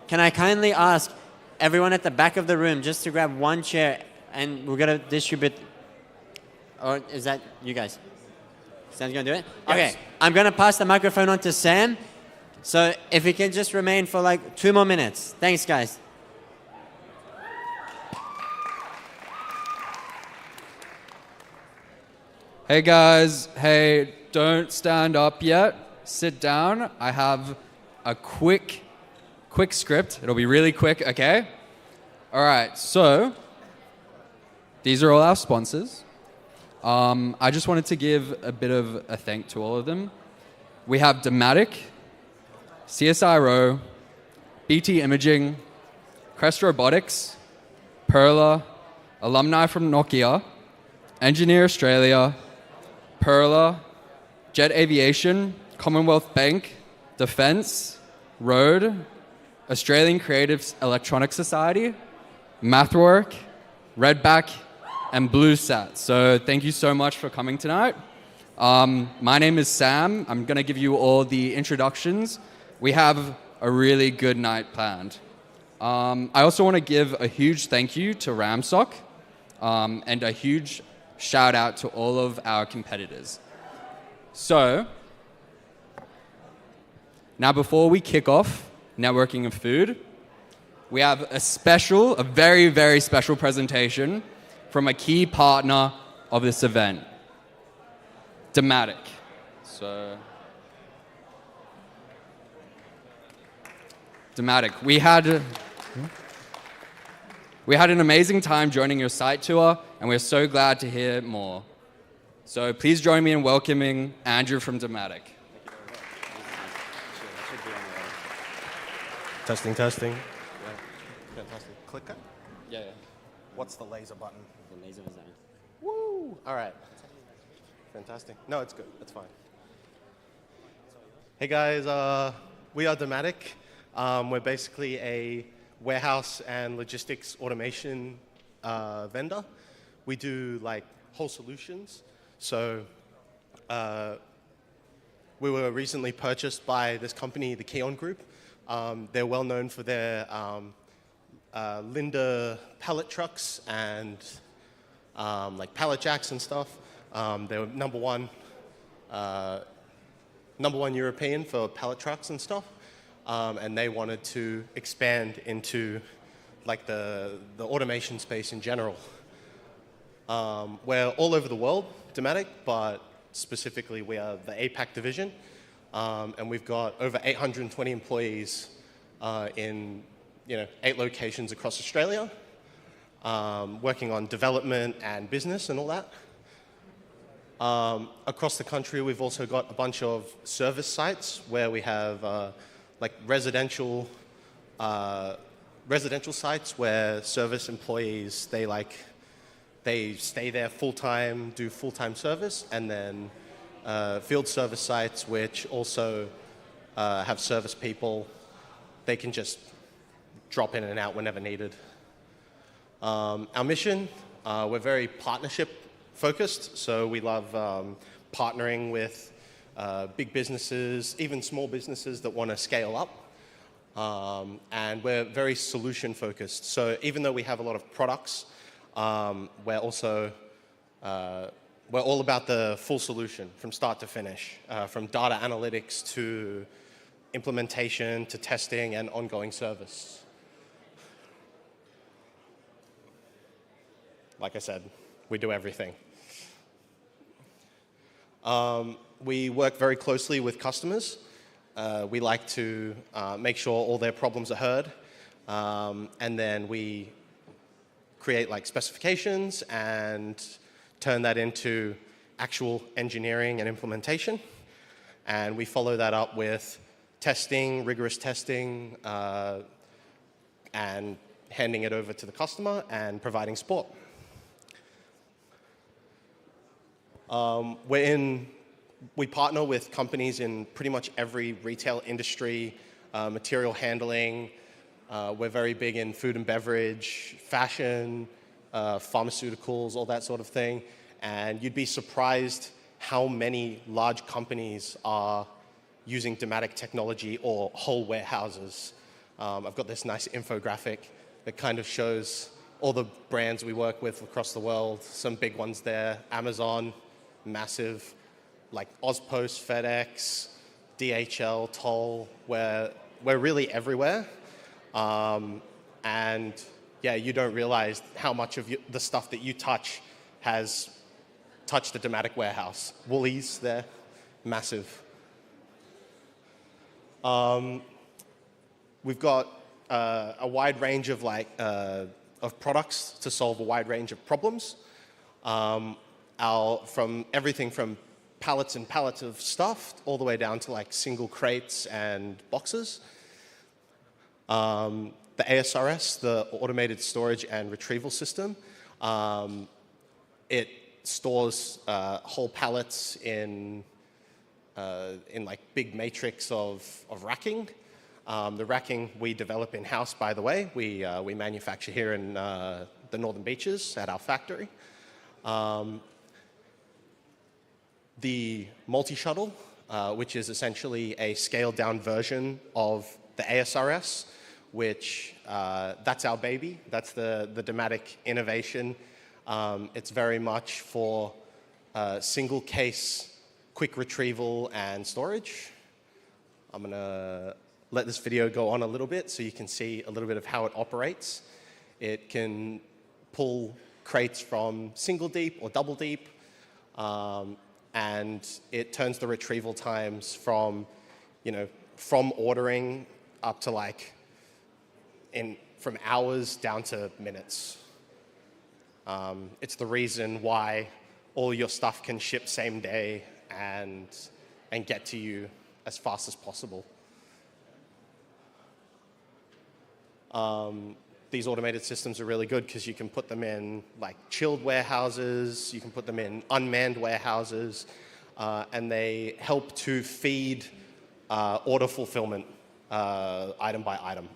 Can I kindly ask everyone at the back of the room just to grab one chair, and we're going to distribute, or is that you guys? Sam's going to do it? Yes. Okay, I'm going to pass the microphone on to Sam. So if he can just remain for like 2 more minutes. Thanks, guys. Hey guys, hey, don't stand up yet. Sit down. I have a quick script. It'll be really quick, okay? All right, so these are all our sponsors. I just wanted to give a bit of a thank to all of them. We have Dematic, CSIRO, BT Imaging, Crest Robotics, Perla, alumni from Nokia, Engineer Australia, Perla, Jet Aviation, Commonwealth Bank, Defence, Road, Australian Creative Electronics Society, Mathwork, Redback, and BlueSat. So thank you so much for coming tonight. My name is Sam. I'm going to give you all the introductions. We have a really good night planned. I also want to give a huge thank you to RAMSoc and a huge shout out to all of our competitors. So, now before we kick off networking and food, we have a very, very special presentation from a key partner of this event, Dematic. So, Dematic, we had an amazing time joining your site tour, and we're so glad to hear more. So please join me in welcoming Andrew from Dematic. Testing. Yeah. Fantastic. Click that? Yeah. What's the laser button? The laser is on. Woo! All right. Fantastic. No, it's good. That's fine. Hey guys, we are Dematic. We're basically a warehouse and logistics automation vendor. We do like whole solutions. So we were recently purchased by this company, the Keon Group. They're well known for their Linda pallet trucks and like pallet jacks and stuff. They were number one European for pallet trucks and stuff. And they wanted to expand into like the automation space in general. We're all over the world, Dematic, but specifically we are the APAC division. And we've got over 820 employees in 8 locations across Australia, working on development and business and all that. Across the country, we've also got a bunch of service sites where we have like residential sites where service employees, they stay there full-time, do full-time service, and then field service sites which also have service people. They can just drop in and out whenever needed. Our mission, we're very partnership focused, so we love partnering with big businesses, even small businesses that want to scale up. And we're very solution focused. So even though we have a lot of products, we're all about the full solution from start to finish, from data analytics to implementation to testing and ongoing service. Like I said, we do everything. We work very closely with customers. We like to make sure all their problems are heard. And then we create like specifications and turn that into actual engineering and implementation. And we follow that up with testing, rigorous testing, and handing it over to the customer and providing support. We partner with companies in pretty much every retail industry, material handling. We're very big in food and beverage, fashion, pharmaceuticals, all that sort of thing. And you'd be surprised how many large companies are using Dematic technology or whole warehouses. I've got this nice infographic that kind of shows all the brands we work with across the world. Some big ones there, Amazon, massive. like Ozpost, FedEx, DHL, Toll, we're really everywhere. And yeah, you don't realize how much of the stuff that you touch has touched a Dematic warehouse. Woolies, they're massive. We've got a wide range of of products to solve a wide range of problems. From everything from pallets and pallets of stuff all the way down to like single crates and boxes. The ASRS, the Automated Storage and Retrieval System, it stores whole pallets in like big matrix of racking. The racking we develop in-house, by the way. We manufacture here in the Northern Beaches at our factory. The multi-shuttle, which is essentially a scaled-down version of the ASRS, which that's our baby. That's the Dematic innovation. It's very much for single case, quick retrieval and storage. I'm going to let this video go on a little bit so you can see a little bit of how it operates. It can pull crates from single deep or double deep, and it turns the retrieval times from ordering up to from hours down to minutes. It's the reason why all your stuff can ship same day and get to you as fast as possible. These automated systems are really good because you can put them in like chilled warehouses, you can put them in unmanned warehouses, and they help to feed order fulfillment item by item.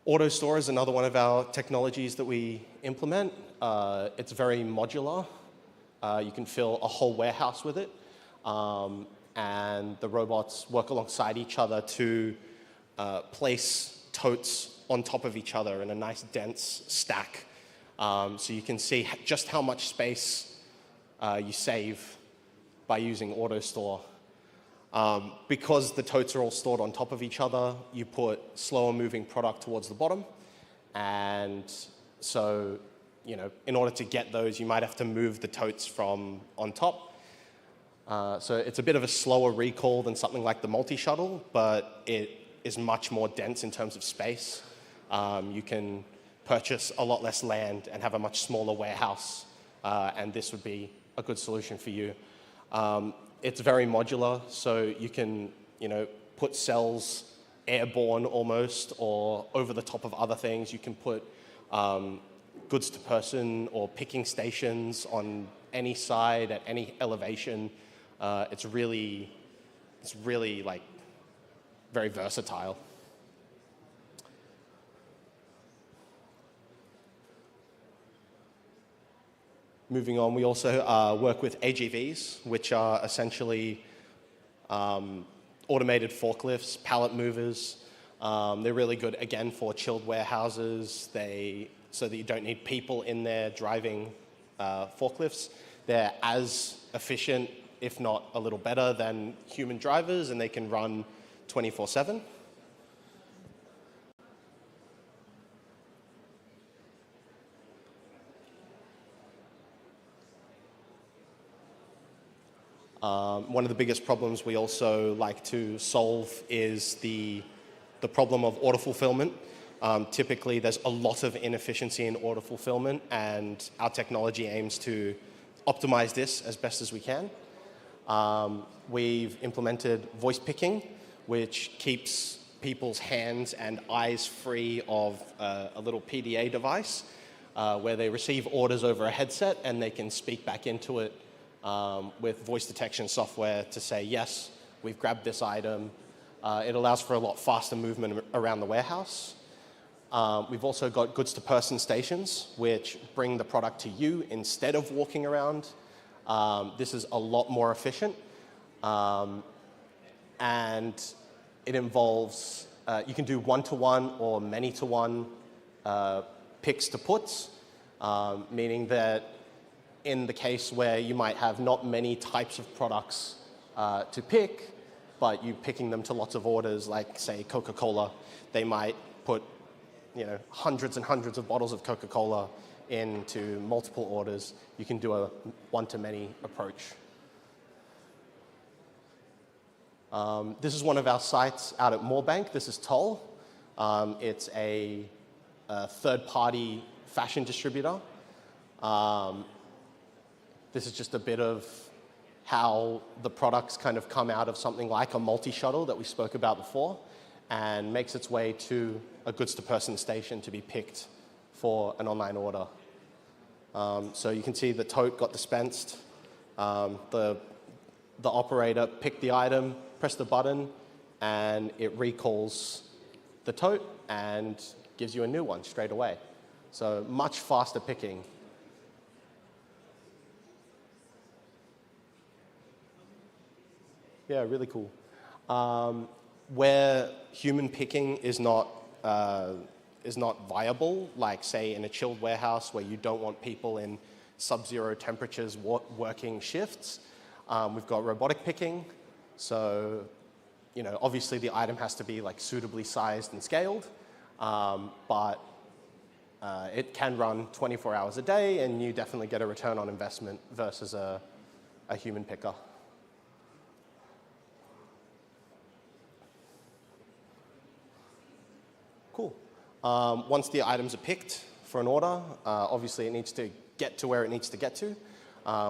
AutoStore is another one of our technologies that we implement. It's very modular. You can fill a whole warehouse with it, and the robots work alongside each other to place totes on top of each other in a nice dense stack. So you can see just how much space you save by using AutoStore. Because the totes are all stored on top of each other, you put slower moving product towards the bottom. And so, in order to get those, you might have to move the totes from on top. So it's a bit of a slower recall than something like the multi-shuttle, but it is much more dense in terms of space. You can purchase a lot less land and have a much smaller warehouse, and this would be a good solution for you. It's very modular, so you can, put cells airborne almost, or over the top of other things. You can put goods to person or picking stations on any side at any elevation. It's really like very versatile. Moving on, we also work with AGVs, which are essentially automated forklifts, pallet movers. They're really good, again, for chilled warehouses, so that you don't need people in there driving forklifts. They're as efficient, if not a little better, than human drivers, and they can run 24/7. One of the biggest problems we also like to solve is the problem of order fulfillment. Typically, there's a lot of inefficiency in order fulfillment, and our technology aims to optimize this as best as we can. We've implemented voice picking, which keeps people's hands and eyes free of a little PDA device where they receive orders over a headset and they can speak back into it with voice detection software to say, yes, we've grabbed this item. It allows for a lot faster movement around the warehouse. We've also got goods-to-person stations, which bring the product to you instead of walking around. This is a lot more efficient. And it involves, you can do one-to-one or many-to-one picks to puts, meaning that in the case where you might have not many types of products to pick, but you're picking them to lots of orders, like say Coca-Cola, they might put hundreds and hundreds of bottles of Coca-Cola into multiple orders. You can do a one-to-many approach. This is one of our sites out at Moorebank. This is Toll. It's a third-party fashion distributor. This is just a bit of how the products kind of come out of something like a multi-shuttle that we spoke about before and makes its way to a goods-to-person station to be picked for an online order. So you can see the tote got dispensed. The operator picked the item, pressed the button, and it recalls the tote and gives you a new one straight away. So much faster picking. Yeah, really cool. Where human picking is not viable, like say in a chilled warehouse where you don't want people in sub-zero temperatures working shifts, we've got robotic picking. So, obviously the item has to be like suitably sized and scaled, but it can run 24 hours a day, and you definitely get a return on investment versus a human picker. Cool. Once the items are picked for an order, obviously it needs to get to where it needs to get to.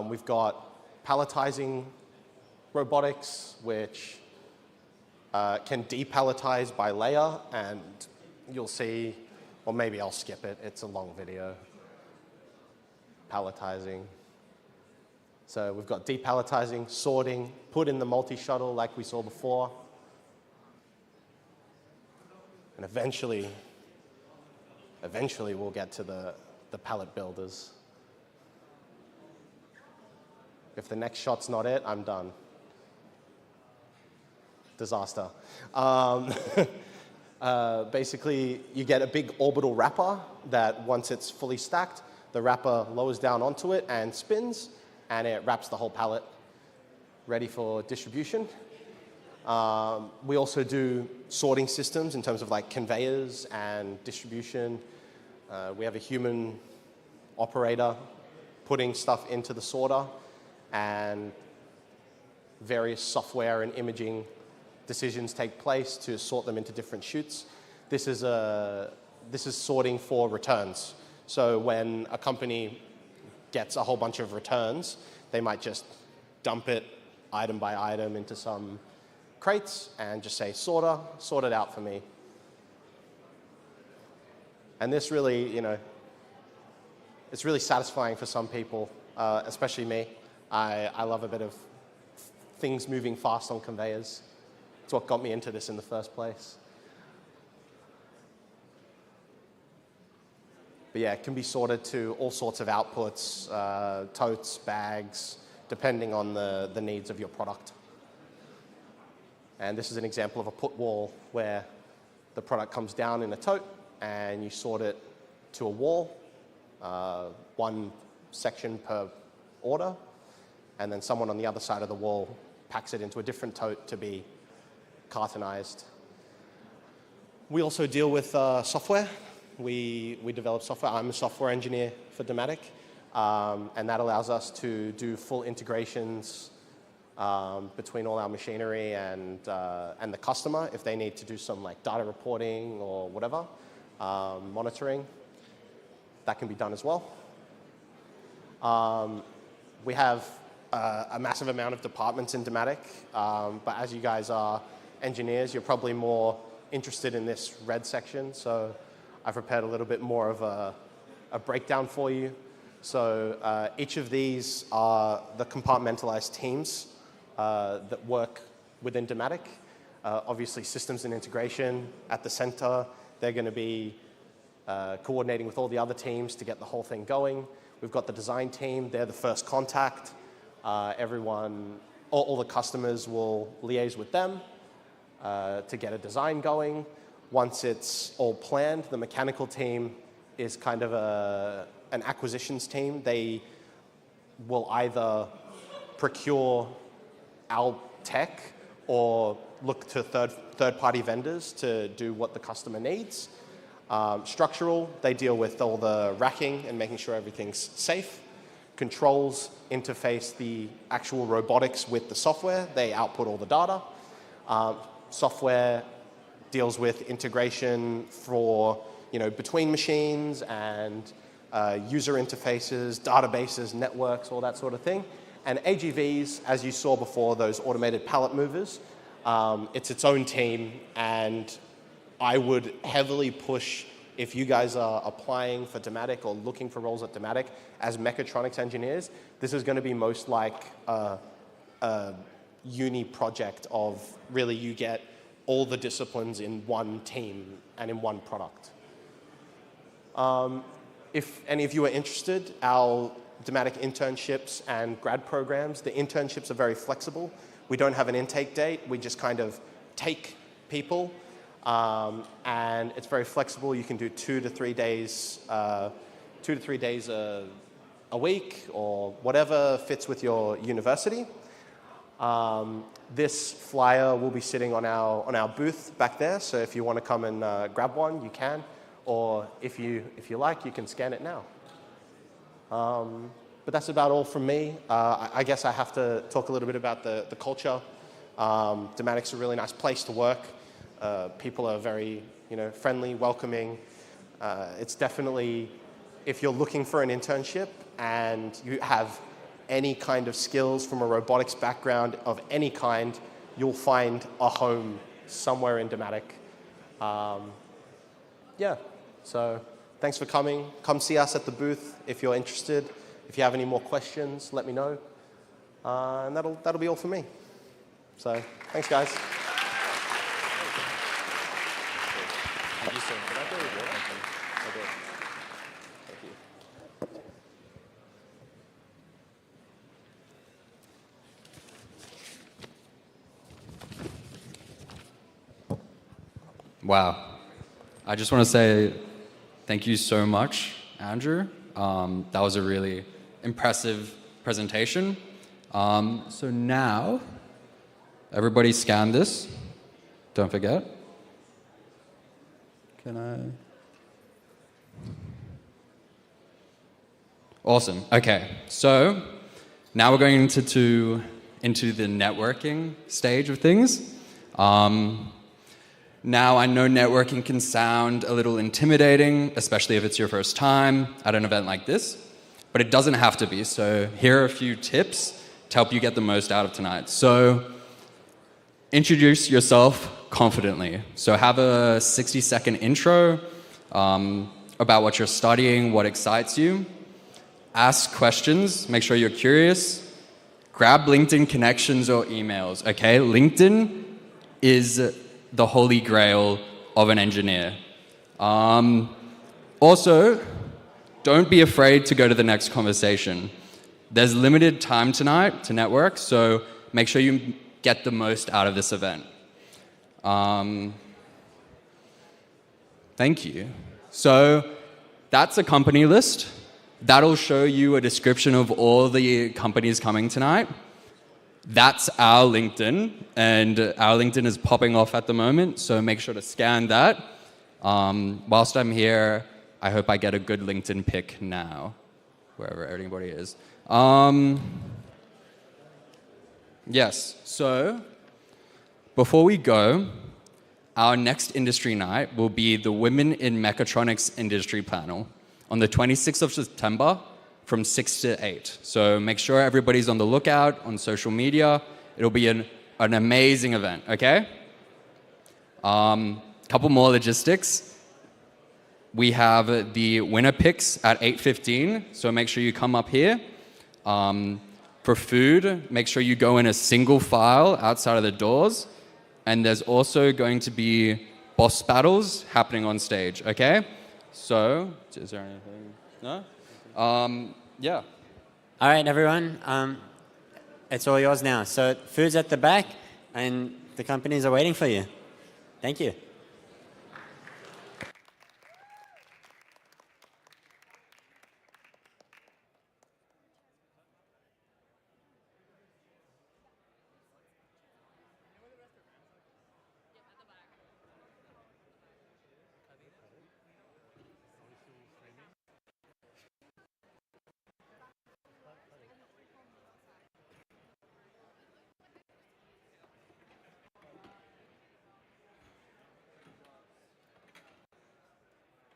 We've got palletizing robotics, which can depalletize by layer, and you'll see, or maybe I'll skip it, it's a long video. Palletizing. So we've got depalletizing, sorting, put in the multi-shuttle like we saw before, and eventually we'll get to the pallet builders. If the next shot's not it, I'm done. Disaster. Basically, you get a big orbital wrapper that once it's fully stacked, the wrapper lowers down onto it and spins, and it wraps the whole pallet ready for distribution. We also do sorting systems in terms of like conveyors and distribution. We have a human operator putting stuff into the sorter, and various software and imaging decisions take place to sort them into different chutes. This is sorting for returns. So when a company gets a whole bunch of returns, they might just dump it item by item into some crates and just say, sorter, sort it out for me. And this really, it's really satisfying for some people, especially me. I love a bit of things moving fast on conveyors. It's what got me into this in the first place. But yeah, it can be sorted to all sorts of outputs, totes, bags, depending on the needs of your product. And this is an example of a put wall where the product comes down in a tote and you sort it to a wall, one section per order, and then someone on the other side of the wall packs it into a different tote to be cartonized. We also deal with software. We develop software. I'm a software engineer for Dematic, and that allows us to do full integrations between all our machinery and the customer if they need to do some like data reporting or whatever, monitoring. That can be done as well. We have a massive amount of departments in Dematic, but as you guys are engineers, you're probably more interested in this red section, so I've prepared a little bit more of a breakdown for you. So each of these are the compartmentalized teams that work within Dematic. Obviously, systems and integration at the center. They're going to be coordinating with all the other teams to get the whole thing going. We've got the design team. They're the first contact. All the customers will liaise with them to get a design going. Once it's all planned, the mechanical team is kind of an acquisitions team. They will either procure our tech or look to third-party vendors to do what the customer needs. Structural, they deal with all the racking and making sure everything's safe. Controls interface the actual robotics with the software. They output all the data. Software deals with integration for, between machines and user interfaces, databases, networks, all that sort of thing. And AGVs, as you saw before, those automated pallet movers, it's its own team, and I would heavily push, if you guys are applying for Dematic or looking for roles at Dematic as mechatronics engineers, this is going to be most like a uni project of really you get all the disciplines in one team and in one product. If any of you are interested, our Dematic internships and grad programs, the internships are very flexible. We don't have an intake date. We just kind of take people, and it's very flexible. You can do 2 to 3 days, a week, or whatever fits with your university. This flyer will be sitting on our booth back there. So if you want to come and grab one, you can, or if you like, you can scan it now. But that's about all from me. I guess I have to talk a little bit about the culture. Dematic's a really nice place to work. People are very, friendly, welcoming. It's definitely, if you're looking for an internship and you have any kind of skills from a robotics background of any kind, you'll find a home somewhere in Dematic. Yeah, so thanks for coming. Come see us at the booth if you're interested. If you have any more questions, let me know. And that'll be all for me. So thanks, guys. Thank you, sir. Wow. I just want to say thank you so much, Andrew. That was a really impressive presentation. So now, everybody scan this. Don't forget. Can I? Awesome. Okay. So now we're going into the networking stage of things. Now, I know networking can sound a little intimidating, especially if it's your first time at an event like this, but it doesn't have to be. So here are a few tips to help you get the most out of tonight. So introduce yourself confidently. So have a 60-second intro about what you're studying, what excites you. Ask questions, make sure you're curious. Grab LinkedIn connections or emails, okay? LinkedIn is the holy grail of an engineer. Also, don't be afraid to go to the next conversation. There's limited time tonight to network, so make sure you get the most out of this event. Thank you. So that's a company list. That'll show you a description of all the companies coming tonight. That's our LinkedIn, and our LinkedIn is popping off at the moment, so make sure to scan that. Whilst I'm here, I hope I get a good LinkedIn pic now, wherever anybody is. Yes, so before we go, our next industry night will be the Women in Mechatronics Industry panel on the 26th of September from 6 to 8. So make sure everybody's on the lookout on social media. It'll be an amazing event, okay? Couple more logistics. We have the winner picks at 8:15, so make sure you come up here. For food, make sure you go in a single file outside of the doors. And there's also going to be boss battles happening on stage, okay? So, is there anything? No? Yeah. All right, everyone. It's all yours now. So food's at the back, and the companies are waiting for you. Thank you.